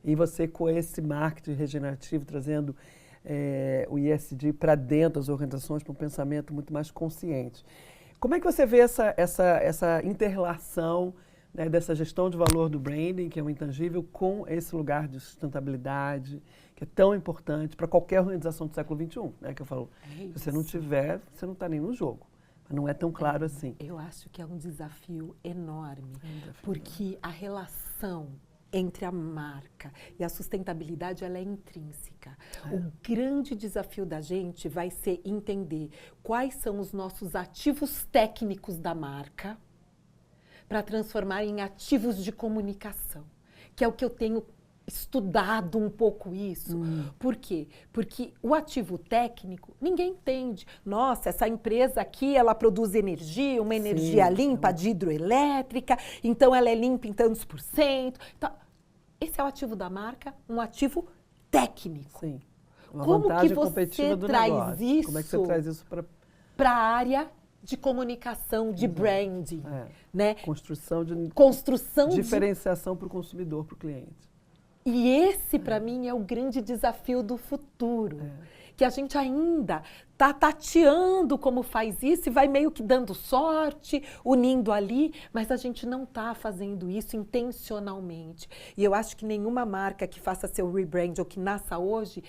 Speaker 1: E você com esse marketing regenerativo, trazendo o ESG para dentro das organizações, para um pensamento muito mais consciente. Como é que você vê essa interrelação, né, dessa gestão de valor do branding, que é um intangível, com esse lugar de sustentabilidade, que é tão importante para qualquer organização do século XXI, né, que eu falo, se você não tiver, você não está nem no jogo. Mas não é tão claro assim.
Speaker 2: Eu acho que é um desafio enorme, porque a relação entre a marca e a sustentabilidade, ela é intrínseca. O grande desafio da gente vai ser entender quais são os nossos ativos técnicos da marca, para transformar em ativos de comunicação, que é o que eu tenho estudado um pouco isso. Por quê? Porque o ativo técnico, ninguém entende. Nossa, essa empresa aqui, ela produz energia, uma energia limpa de hidroelétrica, então ela é limpa em tantos %. Então, esse é o ativo da marca, um ativo técnico.
Speaker 1: Sim. Uma
Speaker 2: Como
Speaker 1: vantagem
Speaker 2: que você
Speaker 1: competitiva do
Speaker 2: traz
Speaker 1: negócio.
Speaker 2: isso?
Speaker 1: Como é que você traz isso
Speaker 2: para a área de comunicação, de branding, né?
Speaker 1: Construção de diferenciação para o consumidor, para o cliente.
Speaker 2: E esse, para mim, é o grande desafio do futuro. Que a gente ainda está tateando como faz isso e vai meio que dando sorte, unindo ali, mas a gente não está fazendo isso intencionalmente. E eu acho que nenhuma marca que faça seu rebrand ou que nasça hoje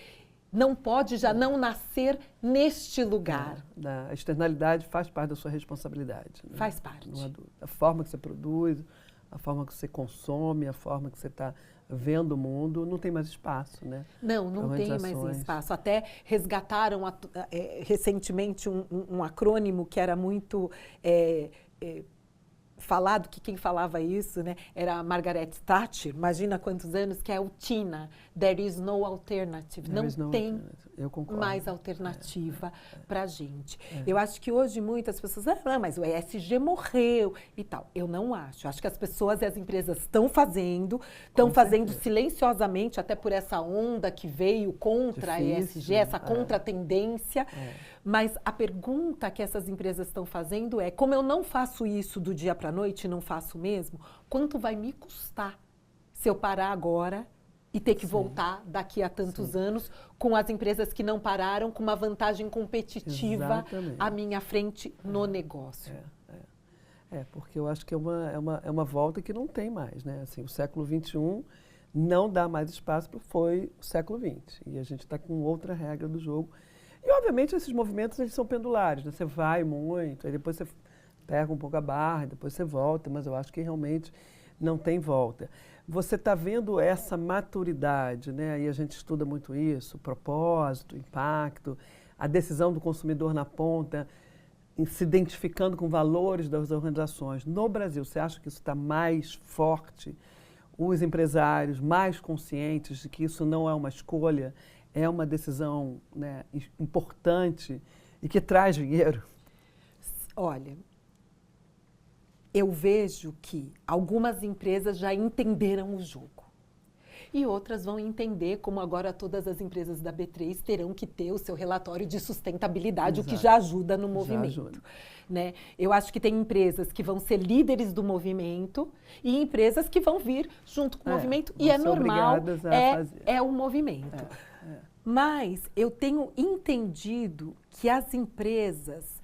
Speaker 2: não pode já não nascer neste lugar.
Speaker 1: A externalidade faz parte da sua responsabilidade. Né?
Speaker 2: Faz parte.
Speaker 1: Não há dúvida. A forma que você produz, a forma que você consome, a forma que você está vendo o mundo, não tem mais espaço, né?
Speaker 2: Não tem mais espaço. Até resgataram recentemente um acrônimo que era muito falado, que quem falava isso, né, era a Margaret Thatcher, imagina quantos anos, que é o TINA, There is no alternative, não tem mais alternativa para a gente. Eu acho que hoje muitas pessoas, mas o ESG morreu e tal. Eu não acho. Acho que as pessoas e as empresas estão fazendo silenciosamente, até por essa onda que veio contra a ESG, essa contratendência. Mas a pergunta que essas empresas estão fazendo é, como eu não faço isso do dia para a noite, não faço mesmo, quanto vai me custar se eu parar agora e ter que voltar daqui a tantos anos com as empresas que não pararam, com uma vantagem competitiva à minha frente no negócio?
Speaker 1: Porque eu acho que é uma volta que não tem mais, né? Assim, o século XXI não dá mais espaço para foi o século XX. E a gente está com outra regra do jogo. E, obviamente, esses movimentos eles são pendulares, né? Você vai muito, aí depois você pega um pouco a barra, depois você volta, mas eu acho que realmente não tem volta. Você está vendo essa maturidade, né? Aí a gente estuda muito isso, propósito, impacto, a decisão do consumidor na ponta, se identificando com valores das organizações. No Brasil, você acha que isso está mais forte? Os empresários mais conscientes de que isso não é uma escolha, é uma decisão, né, importante e que traz dinheiro?
Speaker 2: Olha, eu vejo que algumas empresas já entenderam o jogo. E outras vão entender, como agora todas as empresas da B3 terão que ter o seu relatório de sustentabilidade, o que já ajuda no movimento. Né? Eu acho que tem empresas que vão ser líderes do movimento e empresas que vão vir junto com o movimento, e é normal, é o movimento. Mas eu tenho entendido que as empresas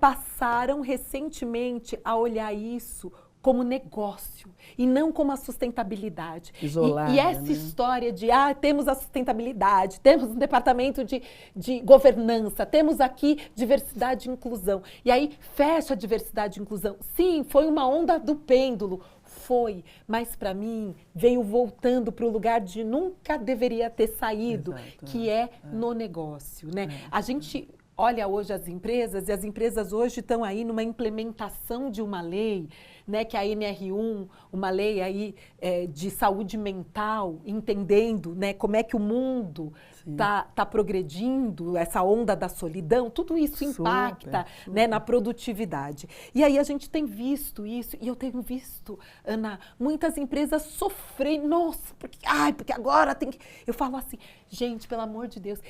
Speaker 2: passaram recentemente a olhar isso como negócio e não como a sustentabilidade.
Speaker 1: Isolada,
Speaker 2: e essa
Speaker 1: né?
Speaker 2: história de, temos a sustentabilidade, temos um departamento de governança, temos aqui diversidade e inclusão. E aí fecha a diversidade e inclusão. Sim, foi uma onda do pêndulo. Foi, mas para mim veio voltando para o lugar de nunca deveria ter saído,
Speaker 1: Exato,
Speaker 2: que é no negócio, né? A gente olha hoje as empresas, e as empresas hoje estão aí numa implementação de uma lei, né, que é a NR1, uma lei aí de saúde mental, entendendo, né, como é que o mundo tá progredindo, essa onda da solidão, tudo isso impacta, né, na produtividade. E aí a gente tem visto isso, e eu tenho visto, Ana, muitas empresas sofrerem, nossa, porque agora tem que... Eu falo assim, gente, pelo amor de Deus,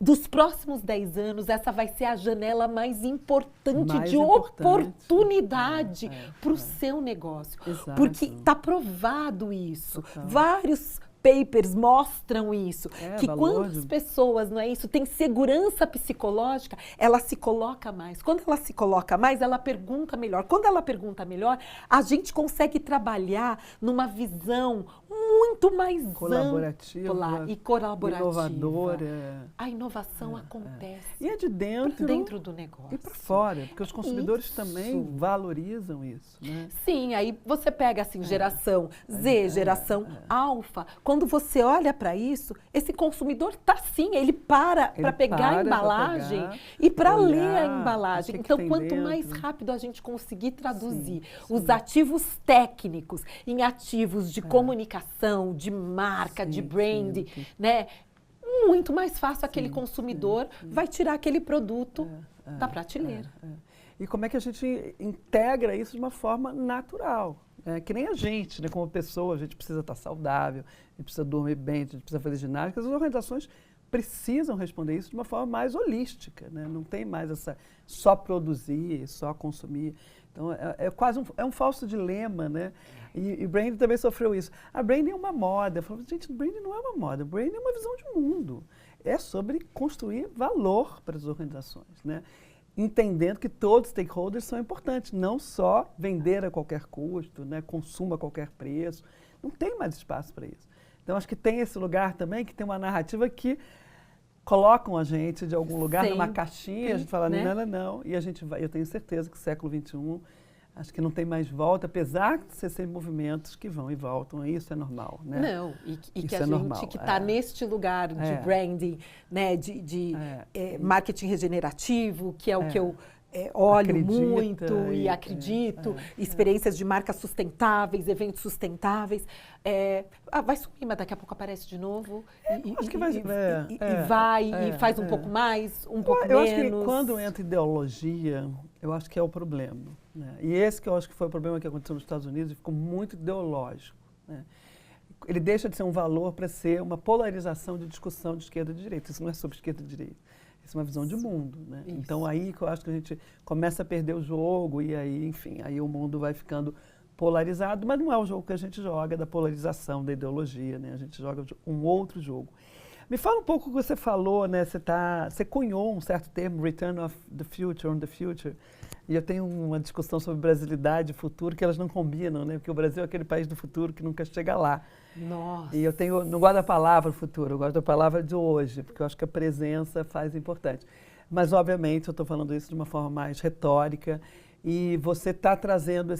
Speaker 2: dos próximos 10 anos, essa vai ser a janela mais importante de oportunidade para o seu negócio.
Speaker 1: Exato.
Speaker 2: Porque está provado isso.
Speaker 1: Total.
Speaker 2: Vários papers mostram isso. Que quando
Speaker 1: valor
Speaker 2: as pessoas, não é isso, têm segurança psicológica, ela se coloca mais. Quando ela se coloca mais, ela pergunta melhor. Quando ela pergunta melhor, a gente consegue trabalhar numa visão muito mais
Speaker 1: colaborativa
Speaker 2: ampla e colaborativa.
Speaker 1: Inovadora.
Speaker 2: A inovação acontece.
Speaker 1: E é de dentro
Speaker 2: do negócio.
Speaker 1: e para fora, porque os consumidores também valorizam isso, né?
Speaker 2: Sim, aí você pega assim, geração Z, geração alfa. Quando você olha para isso, esse consumidor tá sim, ele para pegar a embalagem e para ler a embalagem. Então, quanto mais rápido a gente conseguir traduzir os ativos técnicos em ativos de comunicação, de marca, de brand, né? Muito mais fácil aquele consumidor vai tirar aquele produto da prateleira.
Speaker 1: E como é que a gente integra isso de uma forma natural? Que nem a gente, né, como pessoa, a gente precisa estar saudável, a gente precisa dormir bem, a gente precisa fazer ginástica. As organizações precisam responder isso de uma forma mais holística, né? Não tem mais essa só produzir, só consumir. Então, é quase um falso dilema, né? E branding também sofreu isso. A branding é uma moda. Eu falo, gente, branding não é uma moda, branding é uma visão de mundo. É sobre construir valor para as organizações, né? Entendendo que todos os stakeholders são importantes, não só vender a qualquer custo, né? Consumo a qualquer preço. Não tem mais espaço para isso. Então, acho que tem esse lugar também, que tem uma narrativa que colocam a gente de algum lugar numa caixinha, a gente fala, né? não, e a gente vai. Eu tenho certeza que o século XXI, acho que não tem mais volta, apesar de ser movimentos que vão e voltam, isso é normal, né?
Speaker 2: Não, e que a gente normal, que está neste lugar de branding, né, de marketing regenerativo, que é o que eu olho muito e acredito, experiências de marcas sustentáveis, eventos sustentáveis. Vai sumir, mas daqui a pouco aparece de novo
Speaker 1: acho que vai,
Speaker 2: e faz um pouco mais, um pouco
Speaker 1: eu
Speaker 2: menos.
Speaker 1: Acho que quando entra ideologia, eu acho que é o problema, né? E esse que eu acho que foi o problema que aconteceu nos Estados Unidos, e ficou muito ideológico, né? Ele deixa de ser um valor para ser uma polarização de discussão de esquerda e de direita. Isso não é sobre esquerda e direita. Isso é uma visão de mundo, né? Então, aí que eu acho que a gente começa a perder o jogo e aí, enfim, aí o mundo vai ficando polarizado, mas não é o jogo que a gente joga da polarização, da ideologia, né? A gente joga um outro jogo. Me fala um pouco o que você falou, né? Você cunhou um certo termo, Return of the Future, on the Future, e eu tenho uma discussão sobre brasilidade e futuro que elas não combinam, né? Porque o Brasil é aquele país do futuro que nunca chega lá.
Speaker 2: Nossa.
Speaker 1: E eu não gosto da palavra futuro, eu gosto da palavra de hoje, porque eu acho que a presença faz importante. Mas, obviamente, eu estou falando isso de uma forma mais retórica, e você está trazendo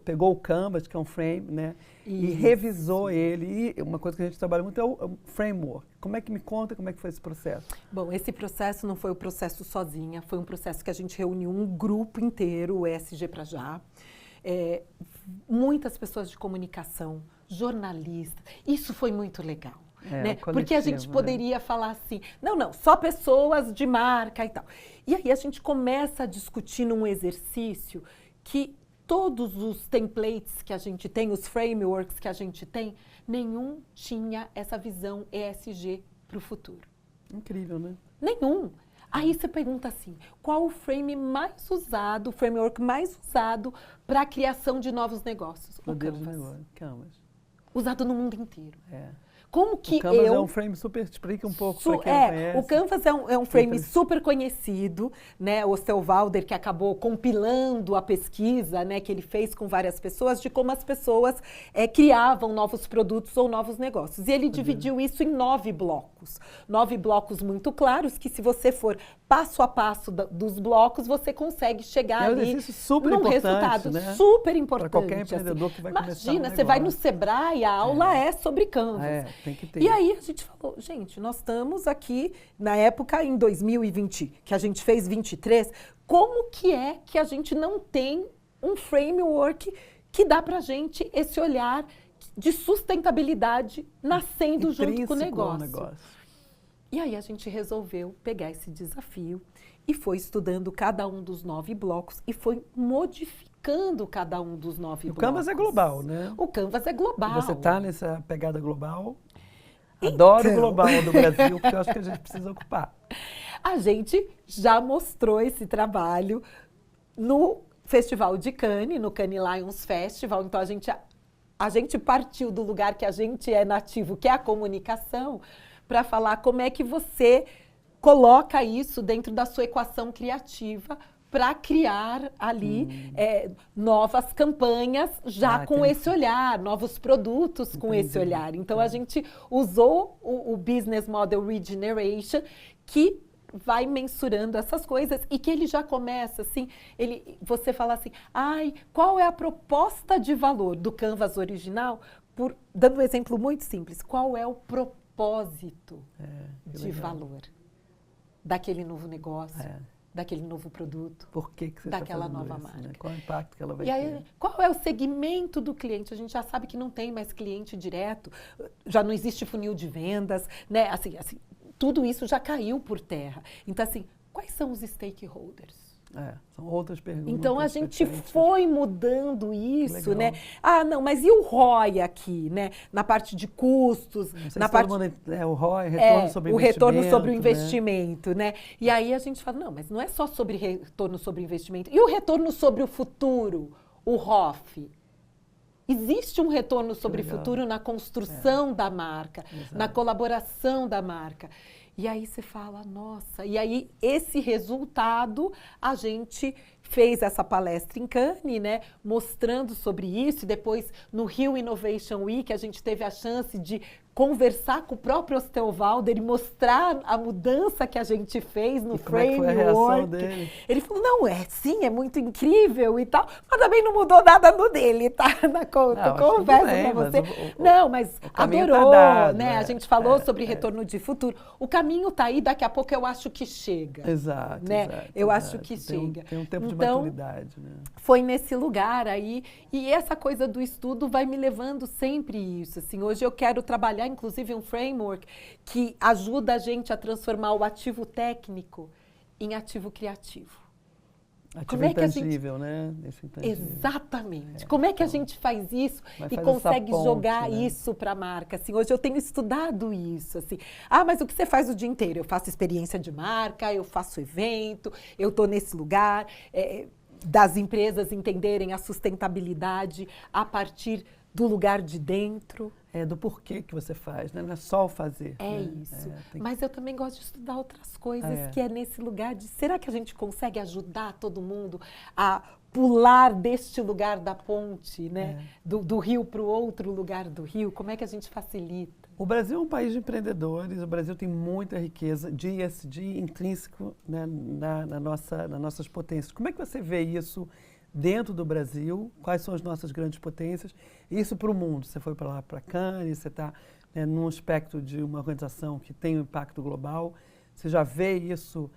Speaker 1: pegou o Canvas, que é um frame, né? E revisou ele. E uma coisa que a gente trabalha muito é o framework. Me conta como é que foi esse processo?
Speaker 2: Bom, esse processo não foi um processo sozinha, foi um processo que a gente reuniu um grupo inteiro, o ESG pra Já. Muitas pessoas de comunicação, jornalistas. Isso foi muito legal. Né? Porque a gente poderia falar assim, não, só pessoas de marca e tal. E aí a gente começa a discutir num exercício que todos os templates que a gente tem, os frameworks que a gente tem, nenhum tinha essa visão ESG para o futuro.
Speaker 1: Incrível, né?
Speaker 2: Nenhum. Aí você pergunta assim, qual o framework mais usado para a criação de novos negócios?
Speaker 1: O Canvas.
Speaker 2: Usado no mundo inteiro. Como que
Speaker 1: o Canvas é um frame super, explica um pouco para quem não conhece.
Speaker 2: O Canvas é um frame super conhecido, né? O Osterwalder, que acabou compilando a pesquisa, né, que ele fez com várias pessoas, de como as pessoas criavam novos produtos ou novos negócios. E ele dividiu isso em 9 blocos. 9 blocos muito claros, que se você for passo a passo dos blocos, você consegue chegar ali
Speaker 1: super
Speaker 2: num resultado, né? Super importante.
Speaker 1: Para qualquer empreendedor que vai começar um negócio.
Speaker 2: Imagina, você vai no Sebrae, a aula é sobre Canvas.
Speaker 1: Tem que ter.
Speaker 2: E aí a gente falou, gente, nós estamos aqui, na época, em 2020, que a gente fez 23, como que é que a gente não tem um framework que dá pra gente esse olhar de sustentabilidade nascendo junto com o negócio? E aí a gente resolveu pegar esse desafio e foi estudando cada um dos 9 blocos e foi modificando cada um dos 9 blocos.
Speaker 1: O Canvas é global, né?
Speaker 2: O Canvas é global.
Speaker 1: Você está nessa pegada global? Adoro o global do Brasil, porque eu acho que a gente precisa ocupar.
Speaker 2: A gente já mostrou esse trabalho no Festival de Cannes, no Cannes Lions Festival. Então, a gente partiu do lugar que a gente é nativo, que é a comunicação, para falar como é que você coloca isso dentro da sua equação criativa para criar ali novas campanhas já com esse olhar, novos produtos com esse olhar. Então, a gente usou o Business Model Regeneration, que vai mensurando essas coisas e que ele já começa assim, você fala assim, qual é a proposta de valor do Canvas original? Dando um exemplo muito simples, qual é o propósito de valor daquele novo negócio? Daquele novo produto,
Speaker 1: por que você
Speaker 2: daquela nova marca.
Speaker 1: Né? Qual é o impacto que ela vai
Speaker 2: ter?
Speaker 1: Aí,
Speaker 2: qual é o segmento do cliente? A gente já sabe que não tem mais cliente direto, já não existe funil de vendas, né? Assim, tudo isso já caiu por terra. Então, assim, quais são os stakeholders?
Speaker 1: São outras perguntas.
Speaker 2: Então, a gente foi mudando isso, né? Não, mas e o ROI aqui, né? Na parte de custos, na parte...
Speaker 1: o ROI, retorno sobre o investimento.
Speaker 2: O retorno sobre o investimento, né? E aí a gente fala, não, mas não é só sobre retorno sobre o investimento. E o retorno sobre o futuro, o ROF? Existe um retorno sobre o futuro na construção da marca, na colaboração da marca. E aí você fala, nossa, e aí esse resultado, a gente fez essa palestra em Cannes, né, mostrando sobre isso, e depois no Rio Innovation Week a gente teve a chance de conversar com o próprio Osterwalder e mostrar a mudança que a gente fez no framework.
Speaker 1: Como é que foi a reação dele?
Speaker 2: Ele falou, não, sim, é muito incrível e tal, mas também não mudou nada no dele, tá? Na conversa com você. Mas adorou, tá dado, né? A gente falou sobre retorno de futuro. O caminho tá aí, daqui a pouco eu acho que chega.
Speaker 1: Exato,
Speaker 2: né? Eu acho que chega.
Speaker 1: Tem um tempo de maturidade, né?
Speaker 2: Foi nesse lugar aí, e essa coisa do estudo vai me levando sempre isso, assim. Hoje eu quero trabalhar inclusive um framework que ajuda a gente a transformar o ativo técnico em ativo criativo.
Speaker 1: Ativo intangível, né? Esse intangível.
Speaker 2: Exatamente. Como é que a gente faz isso e consegue jogar isso para a marca? Assim, hoje eu tenho estudado isso. Assim. Mas o que você faz o dia inteiro? Eu faço experiência de marca, eu faço evento, eu estou nesse lugar, das empresas entenderem a sustentabilidade a partir do lugar de dentro.
Speaker 1: Do porquê que você faz, né? Não é só o fazer.
Speaker 2: Isso. Mas eu também gosto de estudar outras coisas, que é nesse lugar de... Será que a gente consegue ajudar todo mundo a pular deste lugar da ponte, né? Do rio para o outro lugar do rio? Como é que a gente facilita?
Speaker 1: O Brasil é um país de empreendedores, o Brasil tem muita riqueza de ESG intrínseco, né, nas nossas potências. Como é que você vê isso dentro do Brasil? Quais são as nossas grandes potências? Isso para o mundo. Você foi para lá, para Cannes, você está num aspecto de uma organização que tem um impacto global. Você já vê isso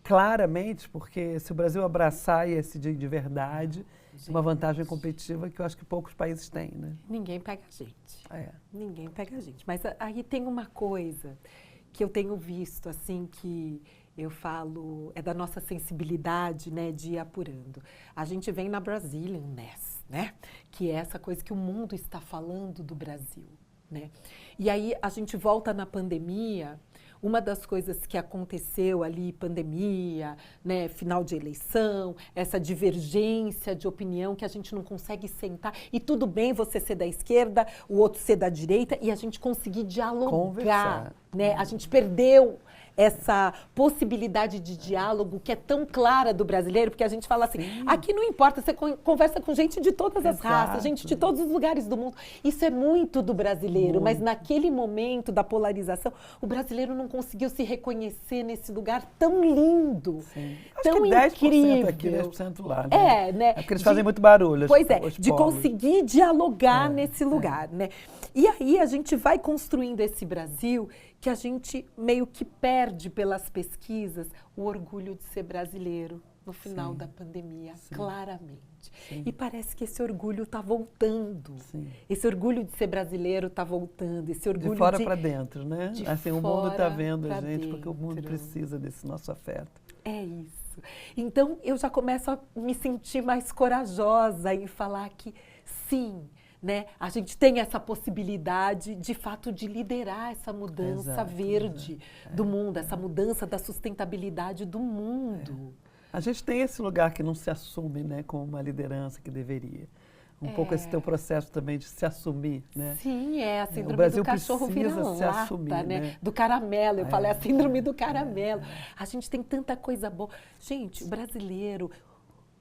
Speaker 1: claramente, porque se o Brasil abraçar ESG de verdade, é uma vantagem competitiva que eu acho que poucos países têm, né?
Speaker 2: Ninguém pega a gente. Ninguém pega a gente. Mas aí tem uma coisa que eu tenho visto, assim, que eu falo, é da nossa sensibilidade, né, de ir apurando. A gente vem na Brazilian Ness, né, que é essa coisa que o mundo está falando do Brasil, né. E aí a gente volta na pandemia, uma das coisas que aconteceu ali, pandemia, né, final de eleição, essa divergência de opinião que a gente não consegue sentar, e tudo bem você ser da esquerda, o outro ser da direita, e a gente conseguir dialogar,
Speaker 1: Conversar.
Speaker 2: né? A gente perdeu essa possibilidade de diálogo que é tão clara do brasileiro, porque a gente fala assim, aqui não importa, você conversa com gente de todas as raças, gente de todos os lugares do mundo. Isso é muito do brasileiro, mas naquele momento da polarização, o brasileiro não conseguiu se reconhecer nesse lugar tão lindo, tão
Speaker 1: Acho que 10%
Speaker 2: incrível.
Speaker 1: aqui, 10% lá, né?
Speaker 2: Né?
Speaker 1: É porque eles fazem muito barulho.
Speaker 2: Pois é,
Speaker 1: os
Speaker 2: de
Speaker 1: polos.
Speaker 2: conseguir dialogar nesse lugar, né? E aí a gente vai construindo esse Brasil que a gente meio que perde pelas pesquisas o orgulho de ser brasileiro no final da pandemia, claramente. E parece que esse orgulho está voltando. Esse orgulho de ser brasileiro está voltando. Esse orgulho
Speaker 1: de fora para dentro, né? Assim, o mundo está vendo a gente,
Speaker 2: dentro.
Speaker 1: porque o mundo precisa desse nosso afeto.
Speaker 2: É isso. Então, eu já começo a me sentir mais corajosa em falar que, sim, né, a gente tem essa possibilidade, de fato, de liderar essa mudança verde do mundo, essa mudança da sustentabilidade do mundo.
Speaker 1: A gente tem esse lugar que não se assume, né, como uma liderança que deveria. Pouco esse teu processo também de se assumir, né?
Speaker 2: Sim, é a síndrome
Speaker 1: o Brasil
Speaker 2: do cachorro
Speaker 1: precisa se
Speaker 2: vira-lata,
Speaker 1: assumir,
Speaker 2: né? Do caramelo, eu falei a síndrome do caramelo. A gente tem tanta coisa boa. Gente, o brasileiro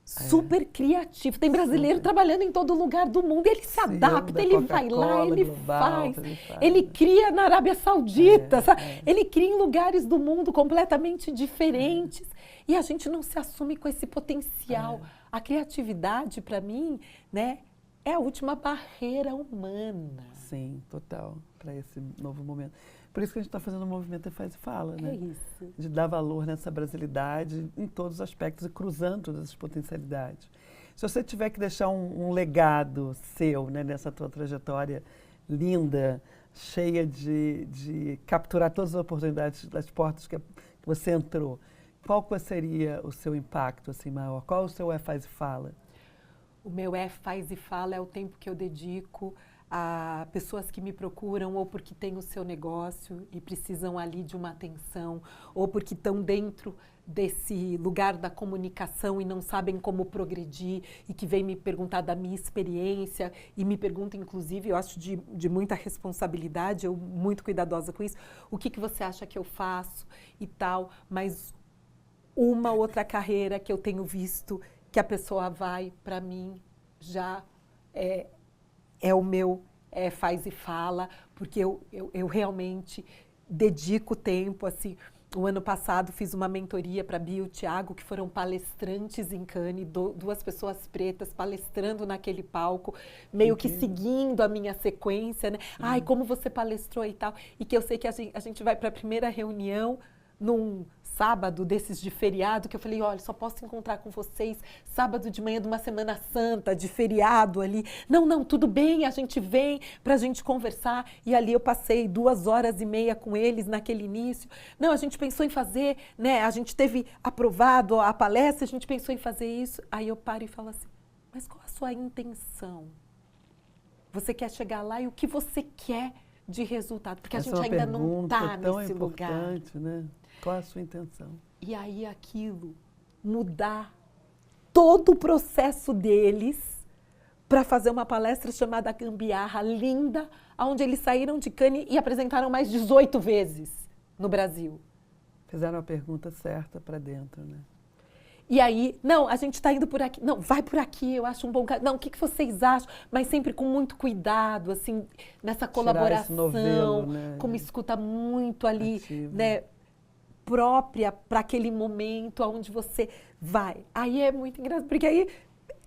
Speaker 2: super criativo, tem brasileiro trabalhando em todo lugar do mundo, ele se adapta, ele vai lá, ele faz, ele cria na Arábia Saudita, sabe? Ele cria em lugares do mundo completamente diferentes. E a gente não se assume com esse potencial. A criatividade, para mim, né, é a última barreira humana.
Speaker 1: Sim, total, para esse novo momento. Por isso que a gente está fazendo o movimento Faz e Fala, né?
Speaker 2: É isso.
Speaker 1: De dar valor nessa brasilidade em todos os aspectos e cruzando todas as potencialidades. Se você tiver que deixar um legado seu, né, nessa tua trajetória linda, cheia de capturar todas as oportunidades, das portas que você entrou, qual seria o seu impacto assim, maior? Qual o seu Faz e Fala?
Speaker 2: O meu Faz e Fala é o tempo que eu dedico a pessoas que me procuram ou porque têm o seu negócio e precisam ali de uma atenção, ou porque estão dentro desse lugar da comunicação e não sabem como progredir e que vem me perguntar da minha experiência e me pergunta, inclusive, eu acho de muita responsabilidade, eu muito cuidadosa com isso, o que você acha que eu faço e tal, mas uma outra carreira que eu tenho visto que a pessoa vai, para mim, já é o meu Faz e Fala, porque eu realmente dedico tempo, assim. O ano passado fiz uma mentoria para Bia e o Thiago, que foram palestrantes em Cannes, duas pessoas pretas palestrando naquele palco, meio que seguindo a minha sequência, né? Ai, como você palestrou e tal. E que eu sei que a gente vai para a primeira reunião num sábado desses de feriado, que eu falei, olha, só posso encontrar com vocês sábado de manhã de uma Semana Santa, de feriado ali. Não, tudo bem, a gente vem para a gente conversar. E ali eu passei 2h30 com eles naquele início. Não, a gente pensou em fazer, né? A gente teve aprovado a palestra, a gente pensou em fazer isso. Aí eu paro e falo assim, mas qual a sua intenção? Você quer chegar lá e o que você quer de resultado? Porque a gente ainda não está nesse lugar.
Speaker 1: Né? Qual a sua intenção?
Speaker 2: E aí aquilo, mudar todo o processo deles para fazer uma palestra chamada Gambiarra, linda, onde eles saíram de Cannes e apresentaram mais 18 vezes no Brasil.
Speaker 1: Fizeram a pergunta certa para dentro, né?
Speaker 2: E aí, não, a gente está indo por aqui. Não, vai por aqui, eu acho um bom caminho. Não, o que vocês acham? Mas sempre com muito cuidado, assim, nessa colaboração,
Speaker 1: novelo, né?
Speaker 2: Com uma escuta muito ali,
Speaker 1: ativa,
Speaker 2: né, própria para aquele momento onde você vai. Aí é muito engraçado, porque aí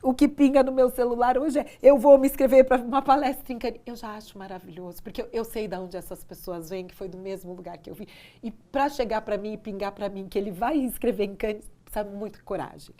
Speaker 2: o que pinga no meu celular hoje é eu vou me inscrever para uma palestra em Cannes. Eu já acho maravilhoso, porque eu sei de onde essas pessoas vêm, que foi do mesmo lugar que eu vim. E para chegar para mim e pingar para mim que ele vai inscrever em Cannes, precisa muita coragem.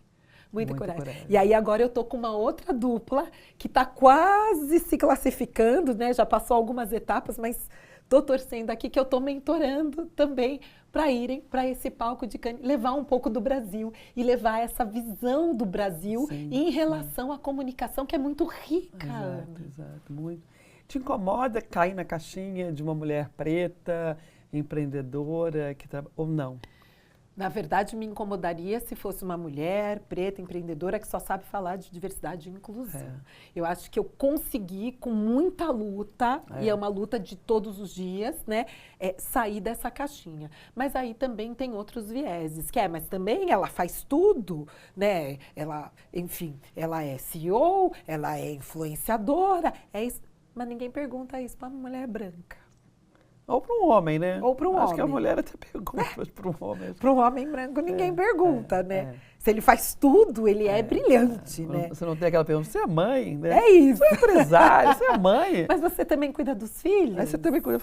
Speaker 2: Muita coragem. E aí agora eu tô com uma outra dupla que está quase se classificando, né? Já passou algumas etapas, mas estou torcendo aqui que eu estou mentorando também para irem para esse palco de Cannes, levar um pouco do Brasil e levar essa visão do Brasil em relação à comunicação, que é muito rica.
Speaker 1: Exato, muito. Te incomoda cair na caixinha de uma mulher preta, empreendedora, ou não?
Speaker 2: Na verdade, me incomodaria se fosse uma mulher preta, empreendedora, que só sabe falar de diversidade e inclusão. Eu acho que eu consegui, com muita luta, e é uma luta de todos os dias, né, sair dessa caixinha. Mas aí também tem outros vieses, mas também ela faz tudo, né? Ela, enfim, ela é CEO, ela é influenciadora, mas ninguém pergunta isso para uma mulher branca.
Speaker 1: Ou para um homem, né?
Speaker 2: Ou para um homem.
Speaker 1: Acho que a mulher até pergunta, mas para um homem...
Speaker 2: Para um homem branco ninguém pergunta, né? Se ele faz tudo, ele é brilhante, né?
Speaker 1: Você não tem aquela pergunta, você é mãe, né?
Speaker 2: É isso.
Speaker 1: Você é empresária, você é mãe.
Speaker 2: Mas você também cuida dos filhos?
Speaker 1: Aí você também cuida,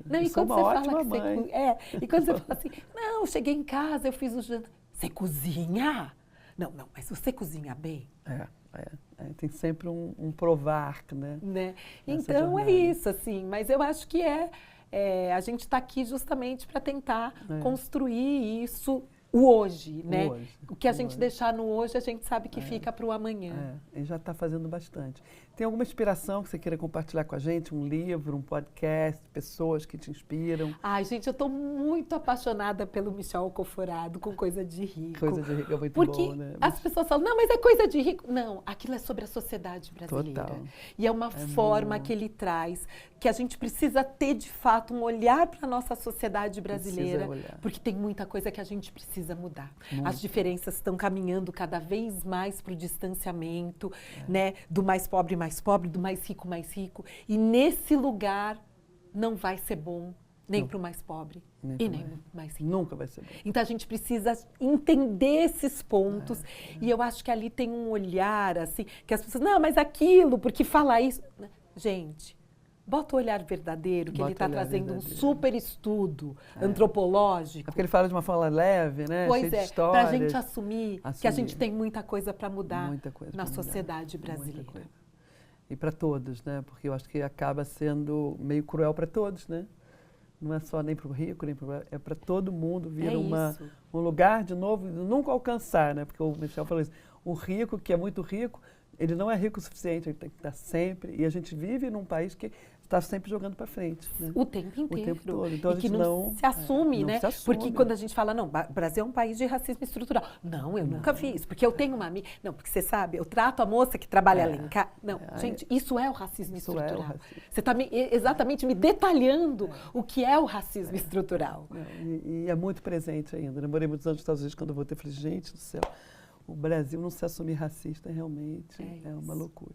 Speaker 2: não, e quando você fala que você... E quando você fala assim, não, cheguei em casa, eu fiz o jantar. Você cozinha? Não, mas você cozinha bem?
Speaker 1: Tem sempre um provar, né?
Speaker 2: Então é isso, assim. Mas eu acho que a gente está aqui justamente para tentar construir isso, o hoje, né? O que a gente deixar no hoje, a gente sabe que fica para o amanhã.
Speaker 1: E já está fazendo bastante. Tem alguma inspiração que você queira compartilhar com a gente? Um livro, um podcast, pessoas que te inspiram?
Speaker 2: Ai, gente, eu estou muito apaixonada pelo Michel Alcoforado com Coisa de Rico.
Speaker 1: Coisa de Rico é muito bom, né?
Speaker 2: Porque as pessoas falam, não, mas é coisa de rico. Não, aquilo é sobre a sociedade brasileira.
Speaker 1: Total.
Speaker 2: E é uma forma que ele traz, que a gente precisa ter, de fato, um olhar para a nossa sociedade brasileira, porque tem muita coisa que a gente precisa mudar. As diferenças estão caminhando cada vez mais para o distanciamento, né, do mais pobre, do mais rico. E nesse lugar não vai ser bom nem para o mais pobre e nem para o mais rico.
Speaker 1: Nunca vai ser bom.
Speaker 2: Então a gente precisa entender esses pontos e eu acho que ali tem um olhar assim, que as pessoas, não, mas aquilo, porque fala isso. Gente, bota o olhar verdadeiro, que ele está trazendo um super estudo antropológico.
Speaker 1: Porque ele fala de uma forma leve, né?
Speaker 2: Pois
Speaker 1: cheia de histórias.
Speaker 2: Para a gente assumir que a gente tem muita coisa para mudar na sociedade brasileira.
Speaker 1: E para todos, né? Porque eu acho que acaba sendo meio cruel para todos, né? Não é só nem para o rico, nem para é para todo mundo vir um lugar de novo, nunca alcançar, né? Porque o Michel falou isso. O rico, que é muito rico, ele não é rico o suficiente, ele tem que estar sempre. E a gente vive num país que está sempre jogando para frente, né?
Speaker 2: O tempo inteiro.
Speaker 1: O tempo todo. Então,
Speaker 2: e que não se assume, né?
Speaker 1: Se assume.
Speaker 2: Porque quando a gente fala, não, o Brasil é um país de racismo estrutural. Não, eu nunca vi isso, porque eu tenho uma amiga... Não, porque você sabe, eu trato a moça que trabalha lá em casa... Não, gente, isso é o racismo estrutural. É o racismo. Você está exatamente me detalhando o que é o racismo estrutural.
Speaker 1: E é muito presente ainda. Eu morei muitos anos nos Estados Unidos, quando eu voltei, eu falei, gente do céu, o Brasil não se assumir racista realmente é uma loucura.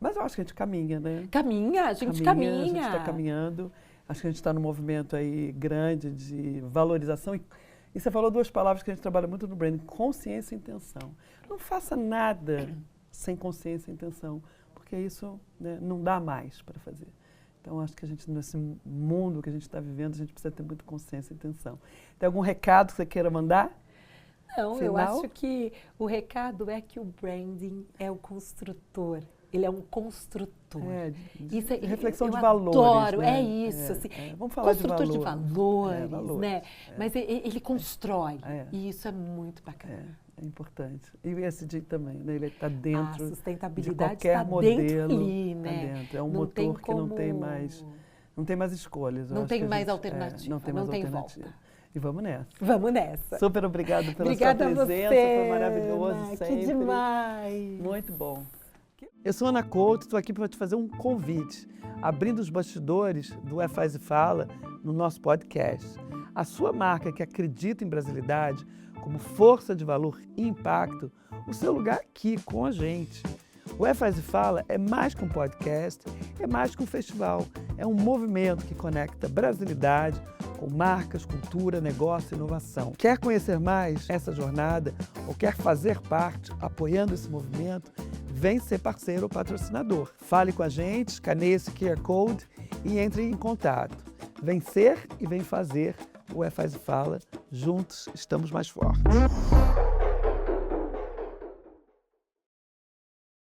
Speaker 1: Mas eu acho que a gente caminha, né?
Speaker 2: A gente caminha.
Speaker 1: A gente está caminhando. Acho que a gente está num movimento aí grande de valorização. E você falou duas palavras que a gente trabalha muito no branding, consciência e intenção. Não faça nada sem consciência e intenção, porque isso, né, não dá mais para fazer. Então, acho que a gente, nesse mundo que a gente está vivendo, a gente precisa ter muita consciência e intenção. Tem algum recado que você queira mandar?
Speaker 2: Não, final? Eu acho que o recado é que o branding é o construtor. Ele é um construtor.
Speaker 1: Isso reflexão de valores.
Speaker 2: Adoro,
Speaker 1: né?
Speaker 2: Isso. Assim,
Speaker 1: vamos falar
Speaker 2: construtor
Speaker 1: de
Speaker 2: valores, né? Mas ele constrói. E isso é muito bacana.
Speaker 1: É importante. E o ESG também, né? Ele está dentro
Speaker 2: sustentabilidade
Speaker 1: de qualquer modelo.
Speaker 2: Ali, né?
Speaker 1: Tá dentro. É um motor que não tem mais escolhas.
Speaker 2: Não tem mais alternativa.
Speaker 1: Não tem mais alternativa. E vamos nessa.
Speaker 2: Vamos nessa.
Speaker 1: Super obrigado pela sua presença. Foi maravilhoso sempre.
Speaker 2: Que demais.
Speaker 1: Muito bom. Eu sou Ana Couto, estou aqui para te fazer um convite, abrindo os bastidores do Faz e Fala no nosso podcast. A sua marca que acredita em brasilidade como força de valor e impacto, o seu lugar aqui com a gente. O Faz e Fala é mais que um podcast, é mais que um festival, é um movimento que conecta brasilidade com marcas, cultura, negócio e inovação. Quer conhecer mais essa jornada ou quer fazer parte apoiando esse movimento? Vem ser parceiro ou patrocinador. Fale com a gente, escaneie esse QR Code e entre em contato. Vem ser e vem fazer o Faz e Fala. Juntos estamos mais fortes.